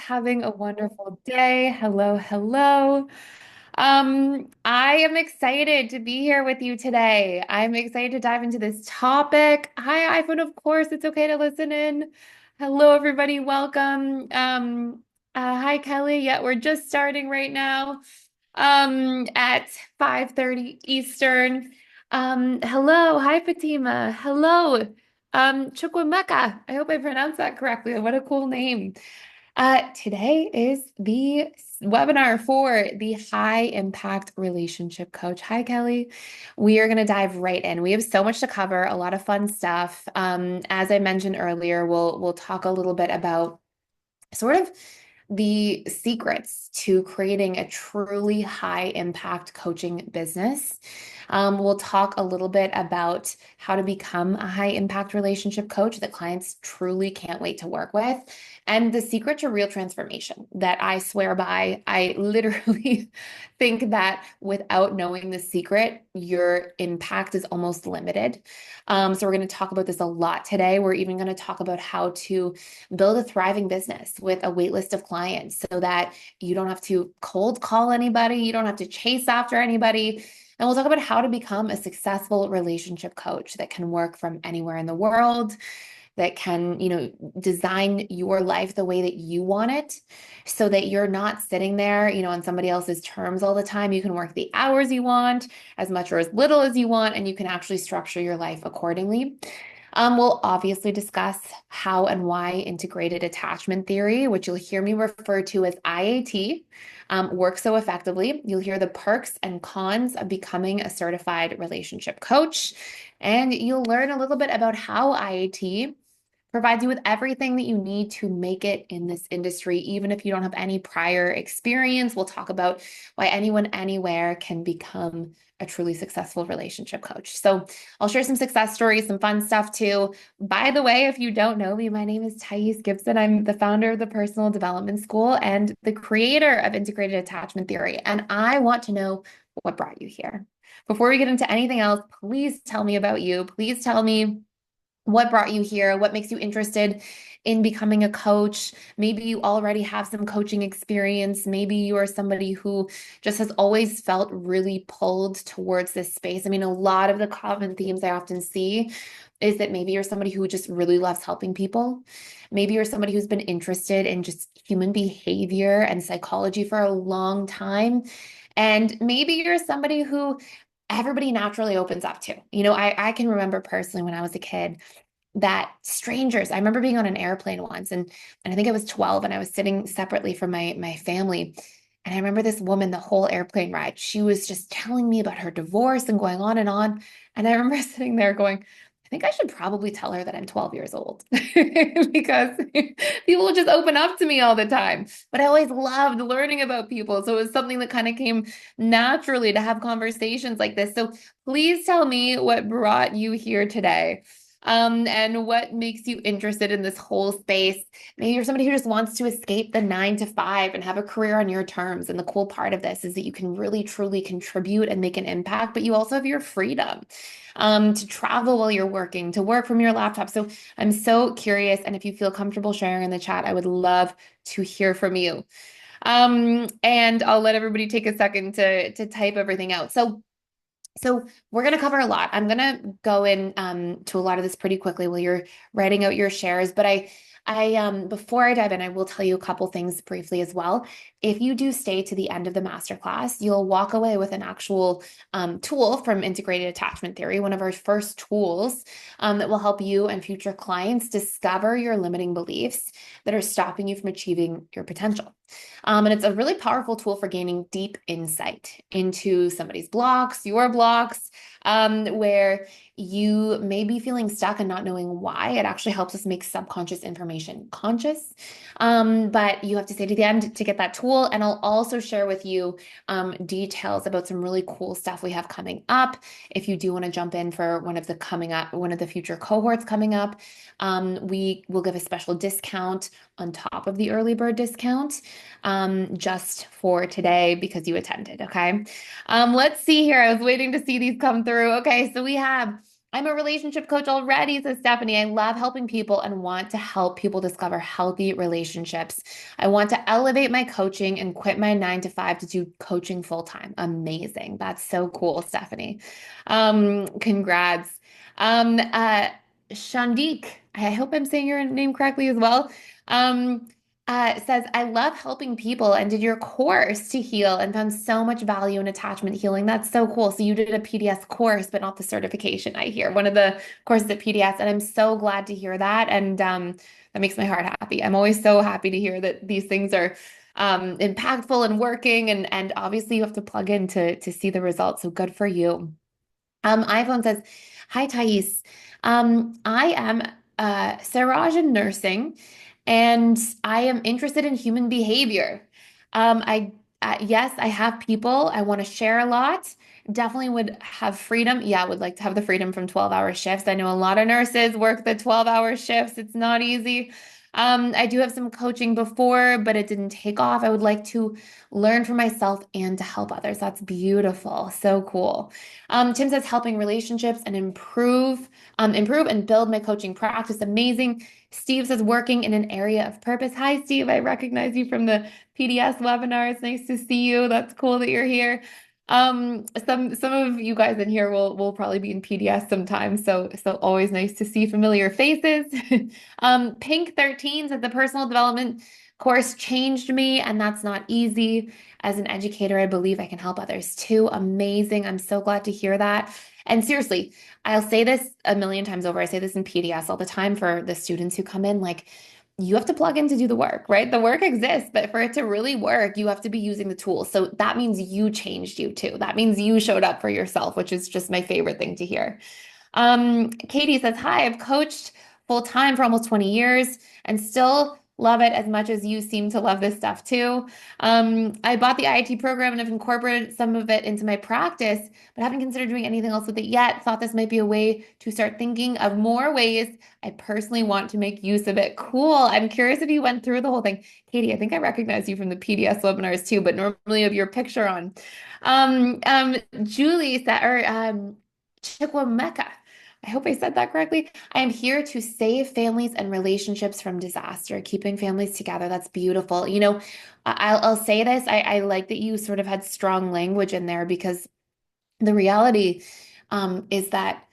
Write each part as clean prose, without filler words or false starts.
having a wonderful day. Hello, hello. I am excited to be here with you today. I'm excited to dive into this topic. Hi, iPhone, of course, it's okay to listen in. Hello, everybody. Welcome. Hi, Kelly. Yeah, we're just starting right now. At 5:30 Eastern. Hello. Hi, Fatima. Hello. Chukwemeka. I hope I pronounced that correctly. What a cool name. Today is the webinar for the high impact relationship coach. Hi, Kelly. We are going to dive right in. We have so much to cover, a lot of fun stuff. As I mentioned earlier, we'll talk a little bit about sort of the secrets to creating a truly high impact coaching business. We'll talk a little bit about how to become a high impact relationship coach that clients truly can't wait to work with, and the secret to real transformation that I swear by. I literally think that without knowing the secret, your impact is almost limited. So we're going to talk about this a lot today. We're even going to talk about how to build a thriving business with a wait list of clients so that you don't have to cold call anybody, you don't have to chase after anybody. And we'll talk about how to become a successful relationship coach that can work from anywhere in the world, that can, design your life the way that you want it so that you're not sitting there, on somebody else's terms all the time. You can work the hours you want, as much or as little as you want, and you can actually structure your life accordingly. We'll obviously discuss how and why integrated attachment theory, which you'll hear me refer to as IAT, works so effectively. You'll hear the perks and cons of becoming a certified relationship coach, and you'll learn a little bit about how IAT provides you with everything that you need to make it in this industry, even if you don't have any prior experience. We'll talk about why anyone, anywhere can become a truly successful relationship coach. So I'll share some success stories, some fun stuff too. By the way, if you don't know me, my name is Thais Gibson. I'm the founder of the Personal Development School and the creator of Integrated Attachment Theory. And I want to know what brought you here. Before we get into anything else, please tell me about you. Please tell me what brought you here? What makes you interested in becoming a coach? Maybe you already have some coaching experience. Maybe you are somebody who just has always felt really pulled towards this space. I mean, a lot of the common themes I often see is that maybe you're somebody who just really loves helping people. Maybe you're somebody who's been interested in just human behavior and psychology for a long time. And maybe you're somebody who everybody naturally opens up to. I can remember personally when I was a kid that strangers, I remember being on an airplane once and I think I was 12 and I was sitting separately from my family. And I remember this woman the whole airplane ride, she was just telling me about her divorce and going on and on. And I remember sitting there going, I think I should probably tell her that I'm 12 years old because people will just open up to me all the time. But I always loved learning about people. So it was something that kind of came naturally to have conversations like this. So please tell me what brought you here today. And what makes you interested in this whole space. Maybe you're somebody who just wants to escape the 9 to 5 and have a career on your terms. And the cool part of this is that you can really, truly contribute and make an impact, but you also have your freedom to travel while you're working, to work from your laptop. So I'm so curious. And if you feel comfortable sharing in the chat, I would love to hear from you. And I'll let everybody take a second to type everything out. So we're going to cover a lot. I'm going to go in to a lot of this pretty quickly while you're writing out your shares. But before I dive in, I will tell you a couple things briefly as well. If you do stay to the end of the masterclass, you'll walk away with an actual tool from Integrated Attachment Theory, one of our first tools that will help you and future clients discover your limiting beliefs that are stopping you from achieving your potential. And it's a really powerful tool for gaining deep insight into somebody's blocks, your blocks, where you may be feeling stuck and not knowing why. It actually helps us make subconscious information conscious. But you have to stay to the end to get that tool. And I'll also share with you details about some really cool stuff we have coming up. If you do want to jump in for one of the future cohorts coming up, we will give a special discount on top of the early bird discount just for today because you attended. Okay. Let's see here. I was waiting to see these come through. Okay. So we have I'm a relationship coach already, says Stephanie. I love helping people and want to help people discover healthy relationships. I want to elevate my coaching and quit my 9 to 5 to do coaching full time. Amazing. That's so cool, Stephanie. Congrats. Shandik, I hope I'm saying your name correctly as well. Um, says, I love helping people and did your course to heal and found so much value in attachment healing. That's so cool. So you did a PDS course, but not the certification, I hear. One of the courses at PDS, and I'm so glad to hear that. And that makes my heart happy. I'm always so happy to hear that these things are impactful and working. And obviously you have to plug in to see the results. So good for you. iPhone says, Hi, Thais. I am Saraj in nursing, and I am interested in human behavior. I yes, I have people. I want to share a lot. Definitely would have freedom. Yeah, I would like to have the freedom from 12-hour shifts. I know a lot of nurses work the 12-hour shifts. It's not easy. I do have some coaching before, but it didn't take off. I would like to learn for myself and to help others. That's beautiful. So cool. Tim says helping relationships and improve and build my coaching practice. Amazing. Steve says working in an area of purpose. Hi, Steve. I recognize you from the PDS webinar. It's nice to see you. That's cool that you're here. Some of you guys in here will probably be in PDS sometime. So always nice to see familiar faces. Pink 13 says the personal development course changed me, and that's not easy. As an educator, I believe I can help others too. Amazing. I'm so glad to hear that. And seriously, I'll say this a million times over. I say this in PDS all the time for the students who come in, like, you have to plug in to do the work, right? The work exists, but for it to really work, you have to be using the tools. So that means you changed you too. That means you showed up for yourself, which is just my favorite thing to hear. Katie says, Hi, I've coached full time for almost 20 years and still love it as much as you seem to love this stuff too. I bought the IAT program and have incorporated some of it into my practice, but haven't considered doing anything else with it yet. Thought this might be a way to start thinking of more ways I personally want to make use of it. Cool. I'm curious if you went through the whole thing. Katie, I think I recognize you from the PDS webinars too, but normally you have your picture on. Julie said, or Chikwameka. I hope I said that correctly. I am here to save families and relationships from disaster, keeping families together. That's beautiful. I'll say this. I like that you sort of had strong language in there because the reality is that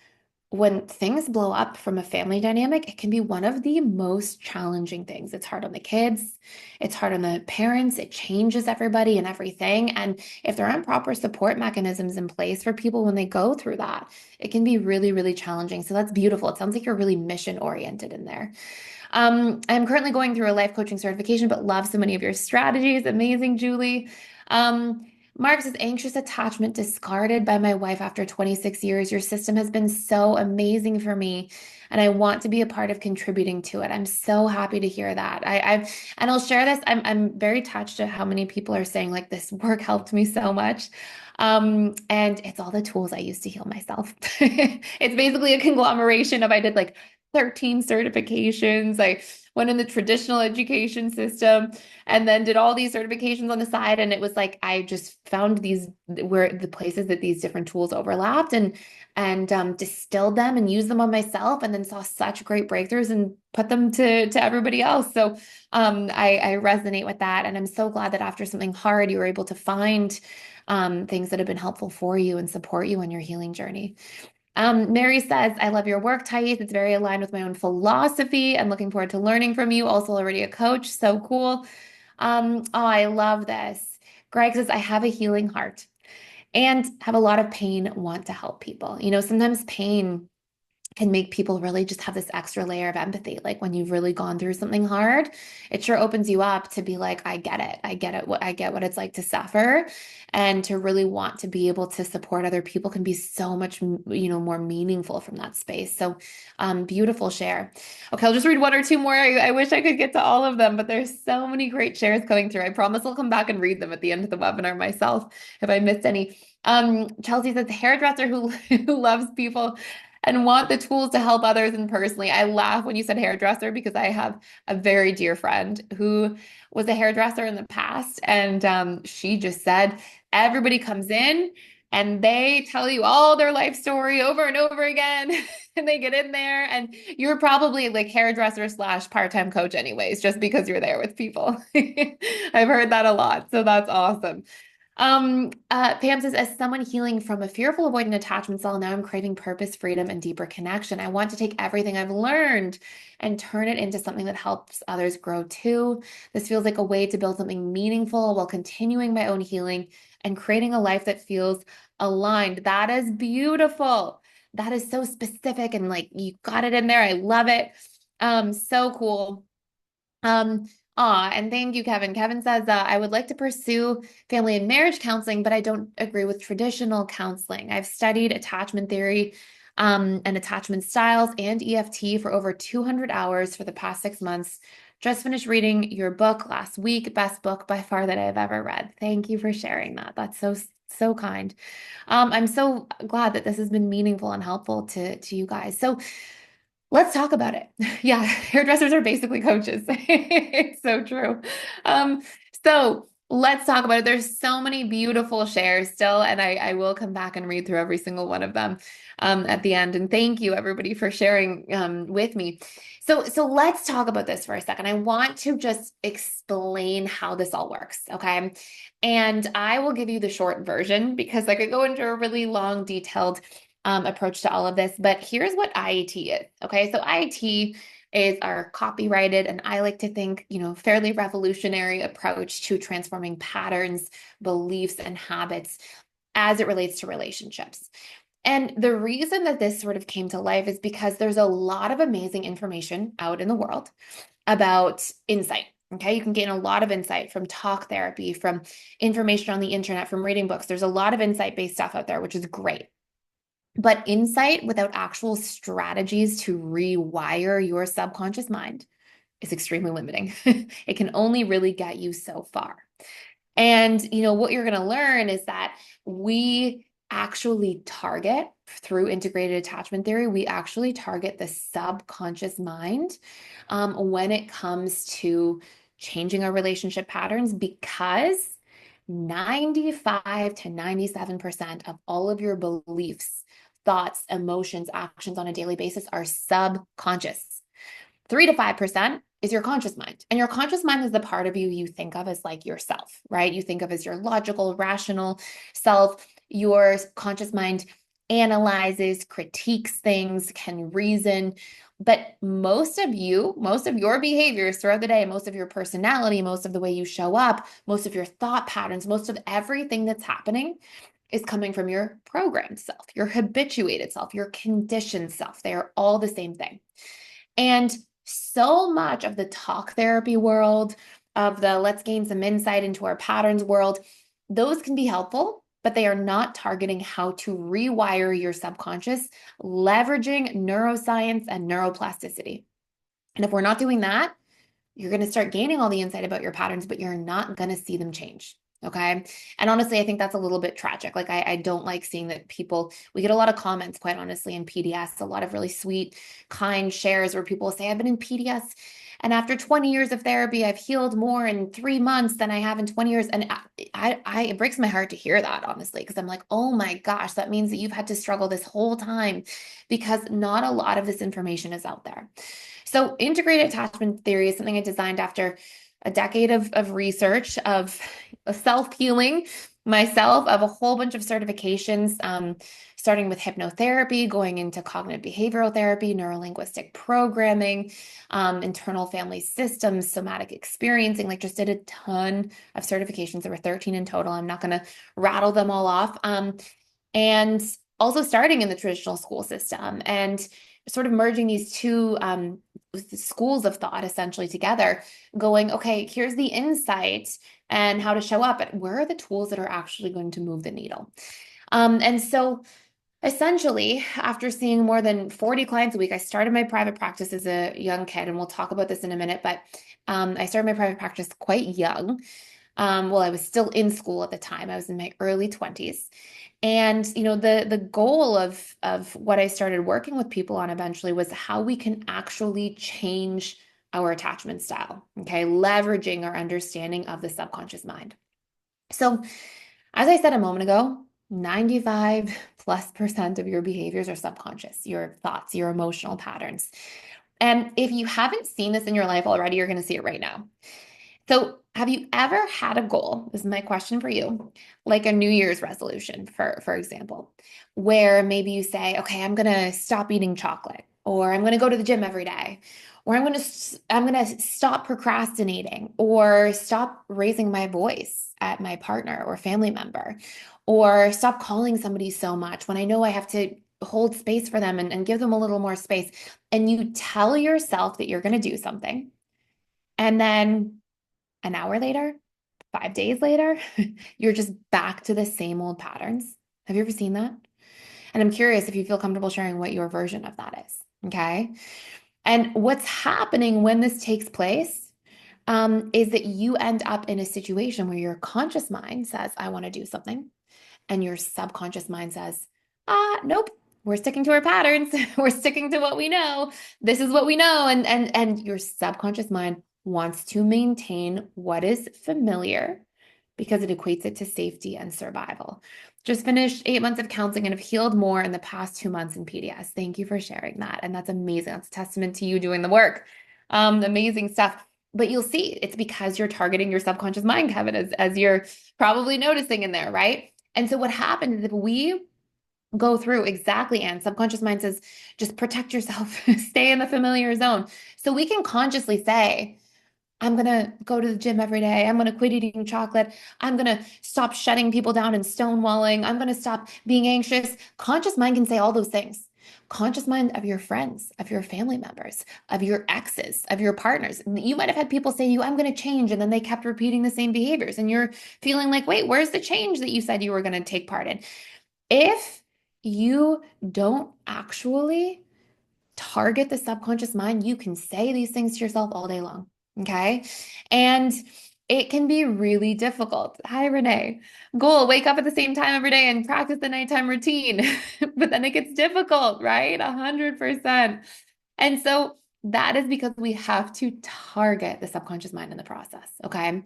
when things blow up from a family dynamic, it can be one of the most challenging things. It's hard on the kids, it's hard on the parents, it changes everybody and everything. And if there aren't proper support mechanisms in place for people when they go through that, it can be really, really challenging. So that's beautiful. It sounds like you're really mission oriented in there. I'm currently going through a life coaching certification, but love so many of your strategies. Amazing, Julie. Mark says, anxious attachment discarded by my wife after 26 years. Your system has been so amazing for me, and I want to be a part of contributing to it. I'm so happy to hear that. And I'll share this. I'm very touched at how many people are saying like this work helped me so much. And it's all the tools I use to heal myself. It's basically a conglomeration of I did like 13 certifications. I went in the traditional education system and then did all these certifications on the side. And it was like I just found these where the places that these different tools overlapped and distilled them and used them on myself, and then saw such great breakthroughs and put them to everybody else. So I resonate with that, and I'm so glad that after something hard, you were able to find things that have been helpful for you and support you on your healing journey. Mary says, I love your work, Thais. It's very aligned with my own philosophy and looking forward to learning from you. Also, already a coach. So cool. Oh, I love this. Greg says, I have a healing heart and have a lot of pain, want to help people. Sometimes pain can make people really just have this extra layer of empathy. Like when you've really gone through something hard, it sure opens you up to be like, I get it. I get it. I get what it's like to suffer, and to really want to be able to support other people can be so much, more meaningful from that space. So, beautiful share. Okay, I'll just read one or two more. I wish I could get to all of them, but there's so many great shares coming through. I promise I'll come back and read them at the end of the webinar myself if I missed any. Chelsea says, hairdresser who who loves people and want the tools to help others. And personally, I laugh when you said hairdresser because I have a very dear friend who was a hairdresser in the past, and she just said everybody comes in and they tell you all their life story over and over again. And they get in there, and you're probably like hairdresser slash part-time coach anyways, just because you're there with people. I've heard that a lot. So that's awesome. Pam says, as someone healing from a fearful avoidant attachment style, now I'm craving purpose, freedom, and deeper connection. I want to take everything I've learned and turn it into something that helps others grow too. This feels like a way to build something meaningful while continuing my own healing and creating a life that feels aligned. That is beautiful. That is so specific and like you got it in there. I love it. So cool. Um, and thank you, Kevin. Kevin says, I would like to pursue family and marriage counseling, but I don't agree with traditional counseling. I've studied attachment theory, and attachment styles and EFT for over 200 hours for the past 6 months. Just finished reading your book last week, best book by far that I've ever read. Thank you for sharing that. That's so kind. I'm so glad that this has been meaningful and helpful to you guys. So let's talk about it. Yeah, hairdressers are basically coaches. It's so true. Um, so let's talk about it. There's so many beautiful shares still, and I will come back and read through every single one of them at the end. And thank you everybody for sharing with me. So let's talk about this for a second. I want to just explain how this all works, okay? And I will give you the short version because I could go into a really long, detailed approach to all of this. But here's what IAT is. Okay. So IAT is our copyrighted, and I like to think, fairly revolutionary approach to transforming patterns, beliefs, and habits as it relates to relationships. And the reason that this sort of came to life is because there's a lot of amazing information out in the world about insight. Okay, you can gain a lot of insight from talk therapy, from information on the internet, from reading books. There's a lot of insight-based stuff out there, which is great. But insight without actual strategies to rewire your subconscious mind is extremely limiting. It can only really get you so far. And what you're going to learn is that we actually target through integrated attachment theory, we actually target the subconscious mind when it comes to changing our relationship patterns, because 95 to 97% of all of your beliefs, thoughts, emotions, actions on a daily basis are subconscious. 3 to 5% is your conscious mind. And your conscious mind is the part of you think of as like yourself, right? You think of as your logical, rational self. Your conscious mind analyzes, critiques things, can reason. But most of your behaviors throughout the day, most of your personality, most of the way you show up, most of your thought patterns, most of everything that's happening is coming from your programmed self, your habituated self, your conditioned self. They are all the same thing. And so much of the talk therapy world, of the let's gain some insight into our patterns world, those can be helpful, but they are not targeting how to rewire your subconscious, leveraging neuroscience and neuroplasticity. And if we're not doing that, you're going to start gaining all the insight about your patterns, but you're not going to see them change. Okay. And honestly, I think that's a little bit tragic. Like, I don't like seeing that we get a lot of comments, quite honestly, in PDS, a lot of really sweet, kind shares where people say, I've been in PDS and after 20 years of therapy, I've healed more in 3 months than I have in 20 years. And it breaks my heart to hear that, honestly, because I'm like, oh my gosh, that means that you've had to struggle this whole time, because not a lot of this information is out there. So integrated attachment theory is something I designed after a decade of research, of self-healing myself, of a whole bunch of certifications, starting with hypnotherapy, going into cognitive behavioral therapy, neurolinguistic programming, internal family systems, somatic experiencing, like just did a ton of certifications. There were 13 in total. I'm not going to rattle them all off. And also starting in the traditional school system and sort of merging these two schools of thought essentially together, going, okay, here's the insight and how to show up, but where are the tools that are actually going to move the needle? And so essentially, after seeing more than 40 clients a week, I started my private practice as a young kid, and we'll talk about this in a minute, but I started my private practice quite young. Well, I was still in school at the time. I was in my early 20s. And the goal of what I started working with people on eventually was how we can actually change our attachment style, okay? Leveraging our understanding of the subconscious mind. So, as I said a moment ago, 95 plus percent of your behaviors are subconscious, your thoughts, your emotional patterns. And if you haven't seen this in your life already, you're going to see it right now. So, have you ever had a goal? This is my question for you, like a New Year's resolution, for example, where maybe you say, "Okay, I'm gonna stop eating chocolate," or "I'm gonna go to the gym every day," or I'm gonna stop procrastinating," or "stop raising my voice at my partner or family member," or "stop calling somebody so much when I know I have to hold space for them and give them a little more space." And you tell yourself that you're gonna do something, and then an hour later, 5 days later, you're just back to the same old patterns. Have you ever seen that? And I'm curious if you feel comfortable sharing what your version of that is. Okay. And what's happening when this takes place is that you end up in a situation where your conscious mind says, I want to do something. And your subconscious mind says, nope, we're sticking to our patterns. We're sticking to what we know. This is what we know. And your subconscious mind wants to maintain what is familiar because it equates it to safety and survival. Just finished 8 months of counseling and have healed more in the past 2 months in PDS. Thank you for sharing that. And that's amazing. That's a testament to you doing the work. Amazing stuff. But you'll see it's because you're targeting your subconscious mind, Kevin, as you're probably noticing in there, right? And so what happens is if we go through exactly, and subconscious mind says, just protect yourself, stay in the familiar zone. So we can consciously say, I'm going to go to the gym every day. I'm going to quit eating chocolate. I'm going to stop shutting people down and stonewalling. I'm going to stop being anxious. Conscious mind can say all those things. Conscious mind of your friends, of your family members, of your exes, of your partners. You might have had people say to you, I'm going to change. And then they kept repeating the same behaviors. And you're feeling like, wait, where's the change that you said you were going to take part in? If you don't actually target the subconscious mind, you can say these things to yourself all day long. Okay. And it can be really difficult. Hi, Renee. Goal, wake up at the same time every day and practice the nighttime routine. But then it gets difficult, right? 100%. And so that is because we have to target the subconscious mind in the process. Okay.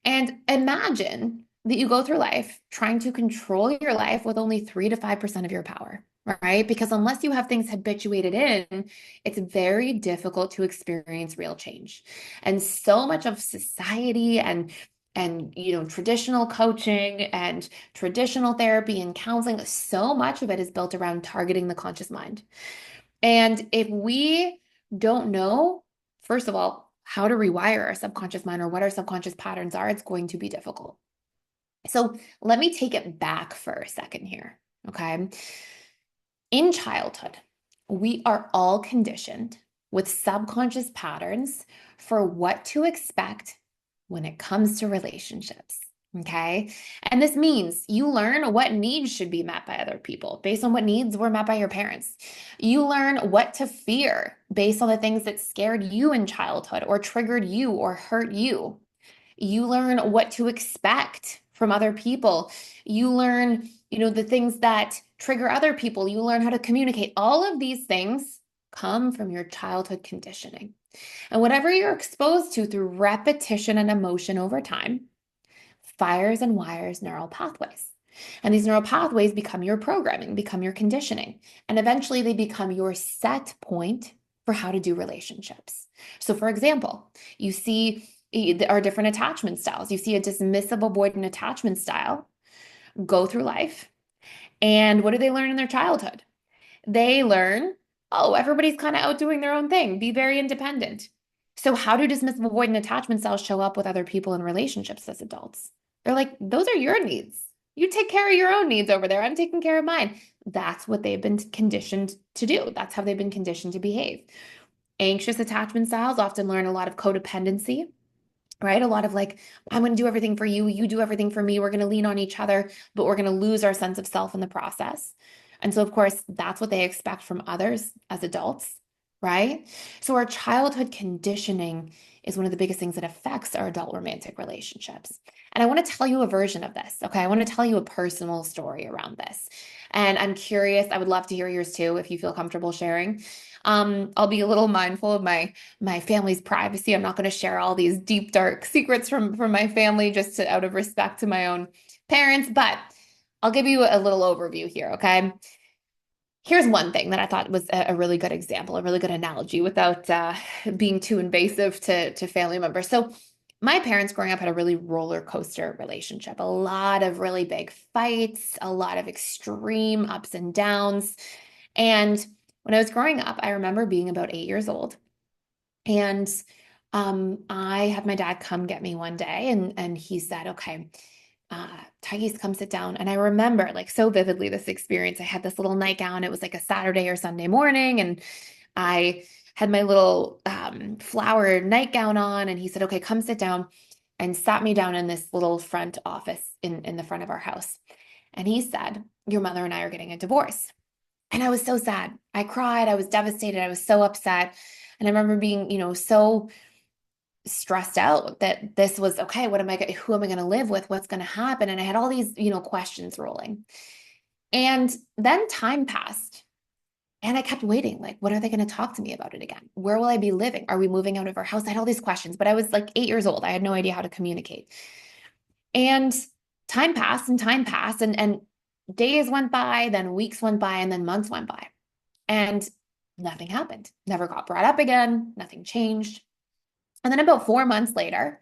And imagine that you go through life trying to control your life with only 3 to 5% of your power, right? Because unless you have things habituated in, it's very difficult to experience real change. And so much of society and traditional coaching and traditional therapy and counseling, so much of it is built around targeting the conscious mind. And if we don't know, first of all, how to rewire our subconscious mind or what our subconscious patterns are, it's going to be difficult. So let me take it back for a second here. Okay. In childhood, we are all conditioned with subconscious patterns for what to expect when it comes to relationships. Okay. And this means you learn what needs should be met by other people based on what needs were met by your parents. You learn what to fear based on the things that scared you in childhood or triggered you or hurt you. You learn what to expect from other people. You learn, the things that trigger other people. You learn how to communicate. All of these things come from your childhood conditioning. And whatever you're exposed to through repetition and emotion over time fires and wires neural pathways. And these neural pathways become your programming, become your conditioning. And eventually they become your set point for how to do relationships. So, for example, you see our different attachment styles. You see a dismissive avoidant attachment style go through life. And what do they learn in their childhood? They learn, oh, everybody's kind of out doing their own thing, be very independent. So, how do dismissive avoidant attachment styles show up with other people in relationships as adults? They're like, those are your needs. You take care of your own needs over there. I'm taking care of mine. That's what they've been conditioned to do. That's how they've been conditioned to behave. Anxious attachment styles often learn a lot of codependency, right? A lot of like, I'm going to do everything for you. You do everything for me. We're going to lean on each other, but we're going to lose our sense of self in the process. And so, of course, that's what they expect from others as adults, right? So our childhood conditioning is one of the biggest things that affects our adult romantic relationships. And I want to tell you a version of this, okay? I want to tell you a personal story around this. And I'm curious, I would love to hear yours too, if you feel comfortable sharing. I'll be a little mindful of my family's privacy. I'm not going to share all these deep, dark secrets from my family just out of respect to my own parents. But I'll give you a little overview here, okay? Here's one thing that I thought was a really good example, a really good analogy without being too invasive to family members. So, my parents growing up had a really roller coaster relationship, a lot of really big fights, a lot of extreme ups and downs. And when I was growing up, I remember being about 8 years old. And I had my dad come get me one day, and he said, "Okay, Thais, come sit down." And I remember like so vividly this experience. I had this little nightgown. It was like a Saturday or Sunday morning, and I had my little flowered nightgown on. And he said, "Okay, come sit down," and sat me down in this little front office in the front of our house. And he said, "Your mother and I are getting a divorce." And I was so sad. I cried. I was devastated. I was so upset. And I remember being, so stressed out that this was okay. Who am I going to live with? What's going to happen? And I had all these, questions rolling. And then time passed and I kept waiting. Like, what are they going to talk to me about it again? Where will I be living? Are we moving out of our house? I had all these questions, but I was like 8 years old. I had no idea how to communicate. And time passed, and days went by, then weeks went by, and then months went by. And nothing happened. Never got brought up again. Nothing changed. And then about 4 months later,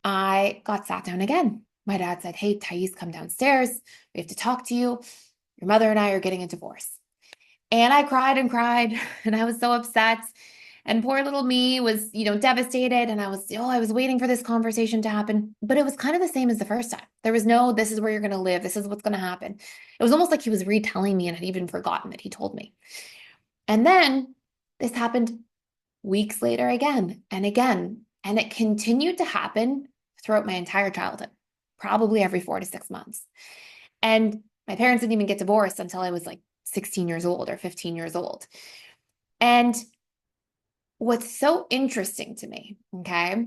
I got sat down again. My dad said, "Hey, Thais, come downstairs. We have to talk to you. Your mother and I are getting a divorce." And I cried and cried, and I was so upset. And poor little me was, devastated. And I was waiting for this conversation to happen. But it was kind of the same as the first time. There was no, "This is where you're going to live. This is what's going to happen." It was almost like he was retelling me and had even forgotten that he told me. And then this happened weeks later again and again. And it continued to happen throughout my entire childhood, probably every 4 to 6 months. And my parents didn't even get divorced until I was like 16 years old or 15 years old. And what's so interesting to me, okay,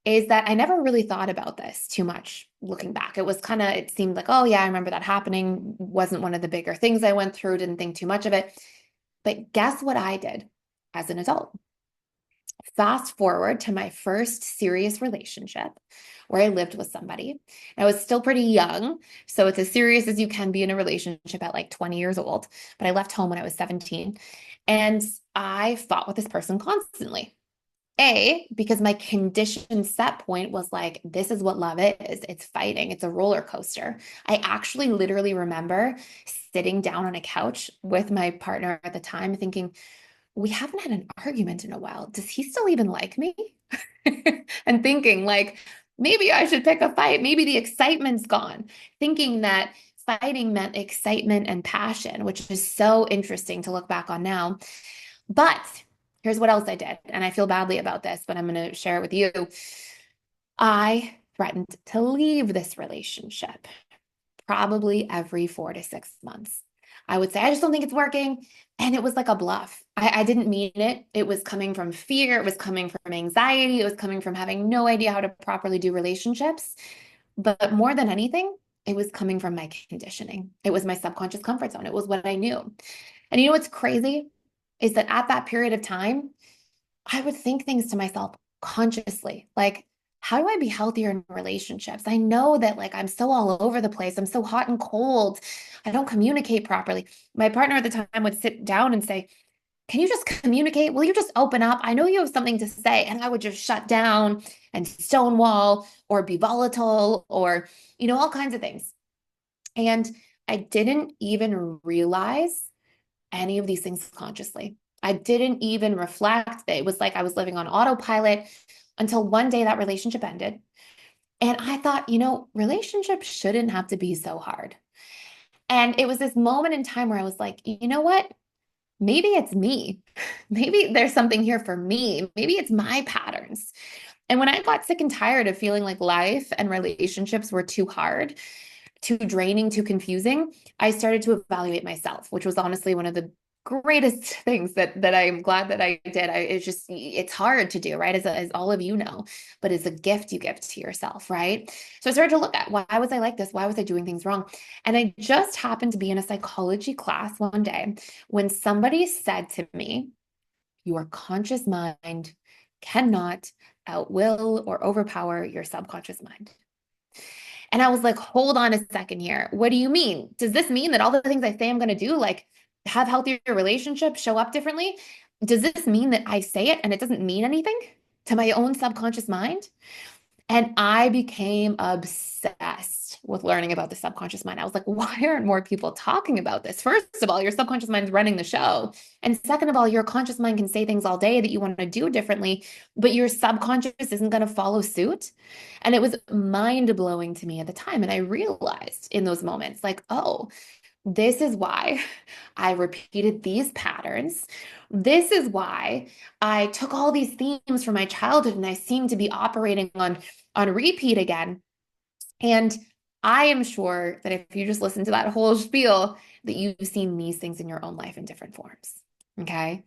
is that I never really thought about this too much looking back. It seemed like, oh, yeah, I remember that happening. Wasn't one of the bigger things I went through, didn't think too much of it. But guess what I did as an adult? Fast forward to my first serious relationship where I lived with somebody. I was still pretty young, so it's as serious as you can be in a relationship at like 20 years old. But I left home when I was 17, and I fought with this person constantly. Because my conditioned set point was like, this is what love is. It's fighting. It's a roller coaster. I actually literally remember sitting down on a couch with my partner at the time thinking, we haven't had an argument in a while. Does he still even like me? And thinking like, maybe I should pick a fight. Maybe the excitement's gone. Thinking that fighting meant excitement and passion, which is so interesting to look back on now. But here's what else I did. And I feel badly about this, but I'm going to share it with you. I threatened to leave this relationship probably every 4 to 6 months. I would say, "I just don't think it's working." And it was like a bluff. I didn't mean it. It was coming from fear. It was coming from anxiety. It was coming from having no idea how to properly do relationships. But more than anything, it was coming from my conditioning. It was my subconscious comfort zone. It was what I knew. And you know what's crazy is that at that period of time, I would think things to myself consciously, like, how do I be healthier in relationships? I know that like I'm so all over the place. I'm so hot and cold. I don't communicate properly. My partner at the time would sit down and say, "Can you just communicate? Will you just open up? I know you have something to say." And I would just shut down and stonewall or be volatile or, all kinds of things. And I didn't even realize any of these things consciously. I didn't even reflect. It was like I was living on autopilot until one day that relationship ended. And I thought, relationships shouldn't have to be so hard. And it was this moment in time where I was like, you know what? Maybe it's me. Maybe there's something here for me. Maybe it's my patterns. And when I got sick and tired of feeling like life and relationships were too hard, too draining, too confusing, I started to evaluate myself, which was honestly one of the greatest things that I'm glad that I did. It's hard to do, right? As all of you know, but it's a gift you give to yourself, right? So I started to look at, why was I like this? Why was I doing things wrong? And I just happened to be in a psychology class one day when somebody said to me, "Your conscious mind cannot outwill or overpower your subconscious mind." And I was like, hold on a second here. What do you mean? Does this mean that all the things I say I'm going to do, like have healthier relationships, show up differently? Does this mean that I say it and it doesn't mean anything to my own subconscious mind? And I became obsessed with learning about the subconscious mind. I was like, why aren't more people talking about this? First of all, your subconscious mind's running the show. And second of all, your conscious mind can say things all day that you want to do differently, but your subconscious isn't going to follow suit. And it was mind blowing to me at the time. And I realized in those moments, like, oh, this is why I repeated these patterns. This is why I took all these themes from my childhood and I seem to be operating on repeat again. And I am sure that if you just listen to that whole spiel, that you've seen these things in your own life in different forms. Okay.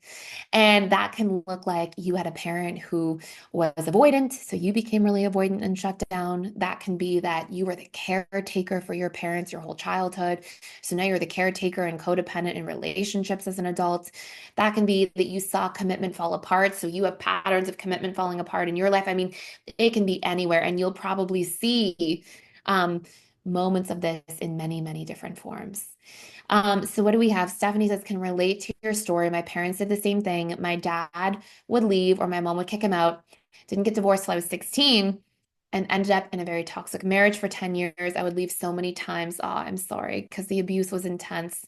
And that can look like you had a parent who was avoidant, so you became really avoidant and shut down. That can be that you were the caretaker for your parents your whole childhood. So now you're the caretaker and codependent in relationships as an adult. That can be that you saw commitment fall apart. So you have patterns of commitment falling apart in your life. I mean, it can be anywhere, and you'll probably see um, moments of this in many, many different forms. So what do we have? Stephanie says, can relate to your story. My parents did the same thing. My dad would leave or my mom would kick him out. Didn't get divorced till I was 16 and ended up in a very toxic marriage for 10 years. I would leave so many times. Oh, I'm sorry, because the abuse was intense.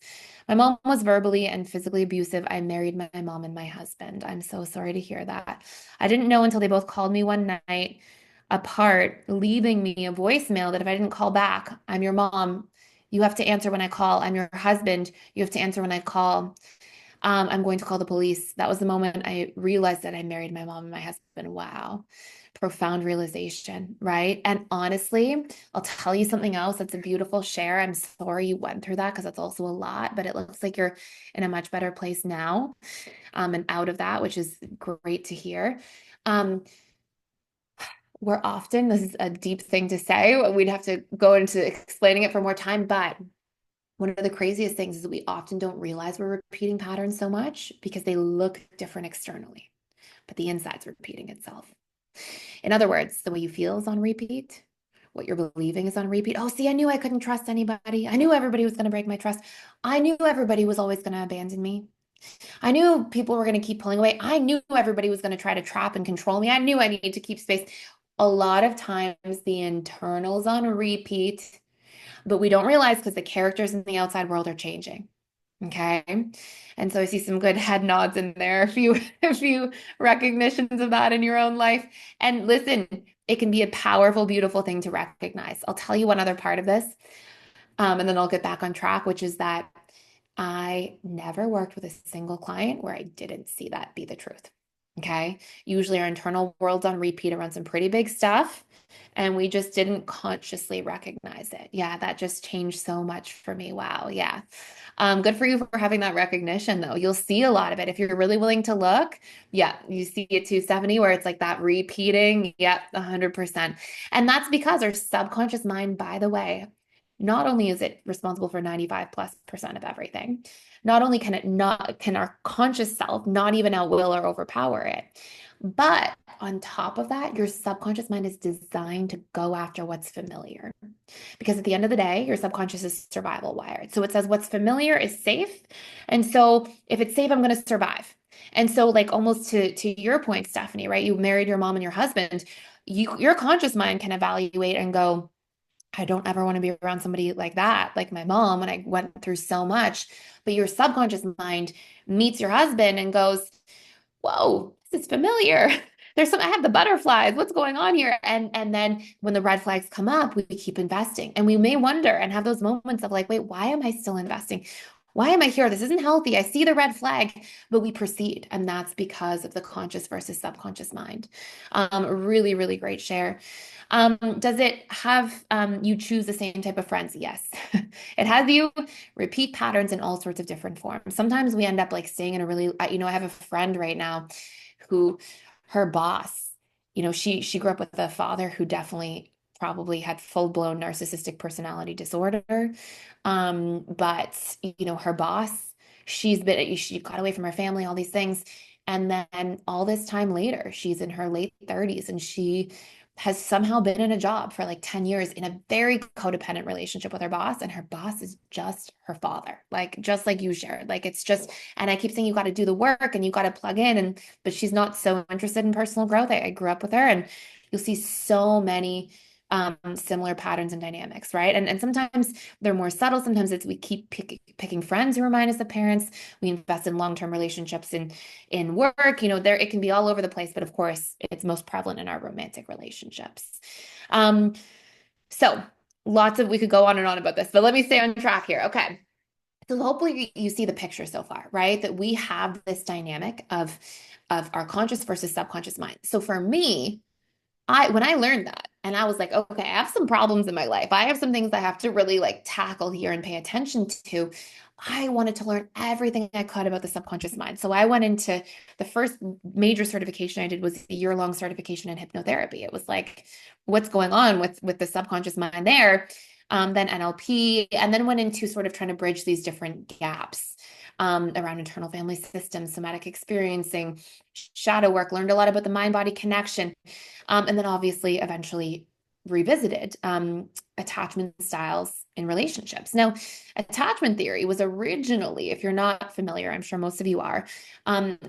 My mom was verbally and physically abusive. I married my mom and my husband. I'm so sorry to hear that. I didn't know until they both called me one night apart, leaving me a voicemail that if I didn't call back, I'm your mom. You have to answer when I call. I'm your husband. You have to answer when I call. I'm going to call the police. That was the moment I realized that I married my mom and my husband. Wow. Profound realization, right? And honestly, I'll tell you something else that's a beautiful share. I'm sorry you went through that because that's also a lot, but it looks like you're in a much better place now, and out of that, which is great to hear. Um, we're often, this is a deep thing to say, we'd have to go into explaining it for more time, but one of the craziest things is that we often don't realize we're repeating patterns so much because they look different externally, but the inside's repeating itself. In other words, the way you feel is on repeat. What you're believing is on repeat. Oh, see, I knew I couldn't trust anybody. I knew everybody was going to break my trust. I knew everybody was always going to abandon me. I knew people were going to keep pulling away. I knew everybody was going to try to trap and control me. I knew I needed to keep space. A lot of times the internal's on repeat, but we don't realize because the characters in the outside world are changing. Okay. And so I see some good head nods in there, a few recognitions of that in your own life. And listen, it can be a powerful, beautiful thing to recognize. I'll tell you one other part of this, and then I'll get back on track, which is that I never worked with a single client where I didn't see that be the truth. Okay. Usually our internal world's on repeat around some pretty big stuff, and we just didn't consciously recognize it. Yeah, that just changed so much for me. Wow. Yeah. Good for you for having that recognition, though. You'll see a lot of it if you're really willing to look. Yeah, you see it too, Stephanie, where it's like that repeating. Yep, 100%. And that's because our subconscious mind, by the way, not only is it responsible for 95+% of everything, not only can it not, can our conscious self not even outwill or overpower it, but on top of that, your subconscious mind is designed to go after what's familiar. Because at the end of the day, your subconscious is survival wired. So it says what's familiar is safe. And so if it's safe, I'm going to survive. And so, like, almost to your point, Stephanie, right? You married your mom and your husband. Your conscious mind can evaluate and go, I don't ever want to be around somebody like that, like my mom, when I went through so much. But your subconscious mind meets your husband and goes, whoa, this is familiar. I have the butterflies. What's going on here? And then when the red flags come up, we keep investing. And we may wonder and have those moments of like, wait, why am I still investing? Why am I here? This isn't healthy. I see the red flag, but we proceed. And that's because of the conscious versus subconscious mind. Really, really great share. Does it have you choose the same type of friends? Yes. It has you repeat patterns in all sorts of different forms. Sometimes we end up like staying in a really, I have a friend right now who her boss, she grew up with a father who definitely probably had full-blown narcissistic personality disorder. But her boss, she got away from her family, all these things. And then all this time later, she's in her late 30s and she has somehow been in a job for like 10 years in a very codependent relationship with her boss, and her boss is just her father, like just like you shared. Like it's just, and I keep saying you got to do the work and you got to plug in, and but she's not so interested in personal growth. I grew up with her, and you'll see so many similar patterns and dynamics, right? And sometimes they're more subtle. Sometimes it's we keep picking friends who remind us of parents. We invest in long-term relationships in work. There it can be all over the place, but of course, it's most prevalent in our romantic relationships. Um, so we could go on and on about this, but let me stay on track here. Okay. So hopefully you see the picture so far, right? That we have this dynamic of our conscious versus subconscious mind. So for me, when I learned that and I was like, okay, I have some problems in my life. I have some things I have to really like tackle here and pay attention to. I wanted to learn everything I could about the subconscious mind. So I went into the first major certification I did was a year-long certification in hypnotherapy. It was like, what's going on with the subconscious mind there? Then NLP, and then went into sort of trying to bridge these different gaps around internal family systems, somatic experiencing, shadow work, learned a lot about the mind-body connection. And then obviously eventually revisited attachment styles in relationships. Now, attachment theory was originally, if you're not familiar, I'm sure most of you are,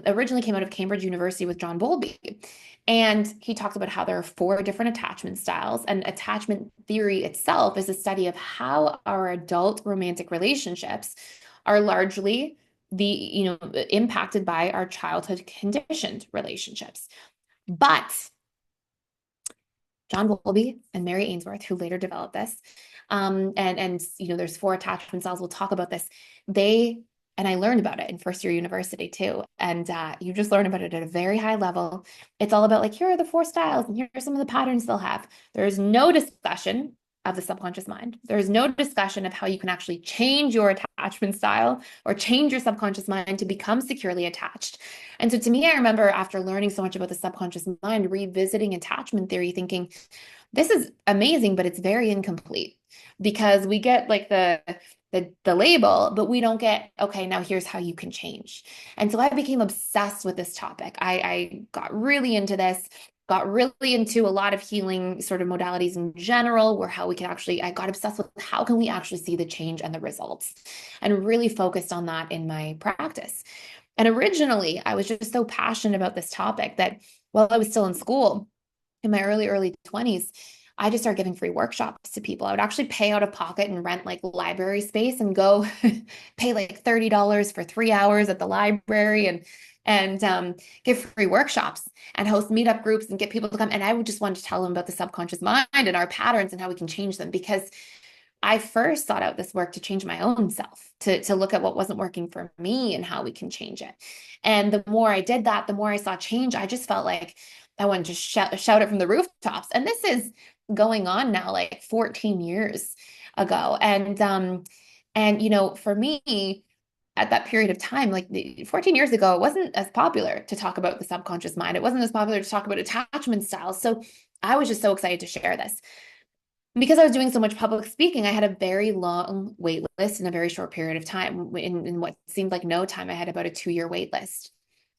originally came out of Cambridge University with John Bowlby. And he talks about how there are 4 different attachment styles, and attachment theory itself is a study of how our adult romantic relationships are largely impacted by our childhood conditioned relationships. But John Bowlby and Mary Ainsworth, who later developed this, and there's 4 attachment styles. We'll talk about this. And I learned about it in first year university too. And you just learn about it at a very high level. It's all about like, here are the 4 styles, and here are some of the patterns they'll have. There is no discussion of the subconscious mind. There is no discussion of how you can actually change your attachment style or change your subconscious mind to become securely attached. And so to me, I remember after learning so much about the subconscious mind, revisiting attachment theory, thinking, this is amazing, but it's very incomplete because we get like the label, but we don't get, okay, now here's how you can change. And so I became obsessed with this topic. I got really into this, got really into a lot of healing sort of modalities in general, where how we can actually, I got obsessed with how can we actually see the change and the results, and really focused on that in my practice. And originally, I was just so passionate about this topic that while I was still in school, in my early 20s, I just started giving free workshops to people. I would actually pay out of pocket and rent like library space and go pay like $30 for 3 hours at the library and give free workshops and host meetup groups and get people to come. And I would just want to tell them about the subconscious mind and our patterns and how we can change them, because I first sought out this work to change my own self, to look at what wasn't working for me and how we can change it. And the more I did that, the more I saw change. I just felt like I wanted to shout it from the rooftops. And this is going on now like 14 years ago. And for me, at that period of time, like 14 years ago, it wasn't as popular to talk about the subconscious mind. It wasn't as popular to talk about attachment styles. So I was just so excited to share this. Because I was doing so much public speaking, I had a very long wait list in a very short period of time. In what seemed like no time, I had about a 2-year wait list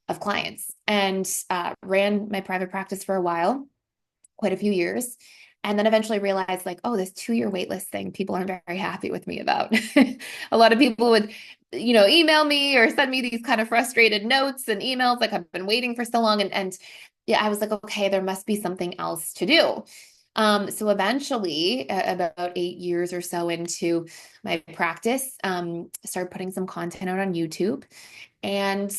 of clients, and ran my private practice for a while, quite a few years. And then eventually realized like, oh, this 2-year wait list thing, people aren't very happy with me about. A lot of people would, email me or send me these kind of frustrated notes and emails, like I've been waiting for so long. And yeah, I was like, okay, there must be something else to do. So eventually, about 8 years or so into my practice, started putting some content out on YouTube. And,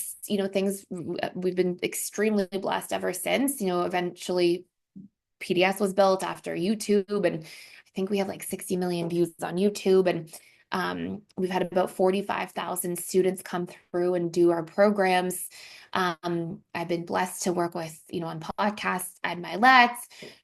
we've been extremely blessed ever since. Eventually PDS was built after YouTube, and I think we have like 60 million views on YouTube. And we've had about 45,000 students come through and do our programs. I've been blessed to work with, on podcasts, Ed Milet,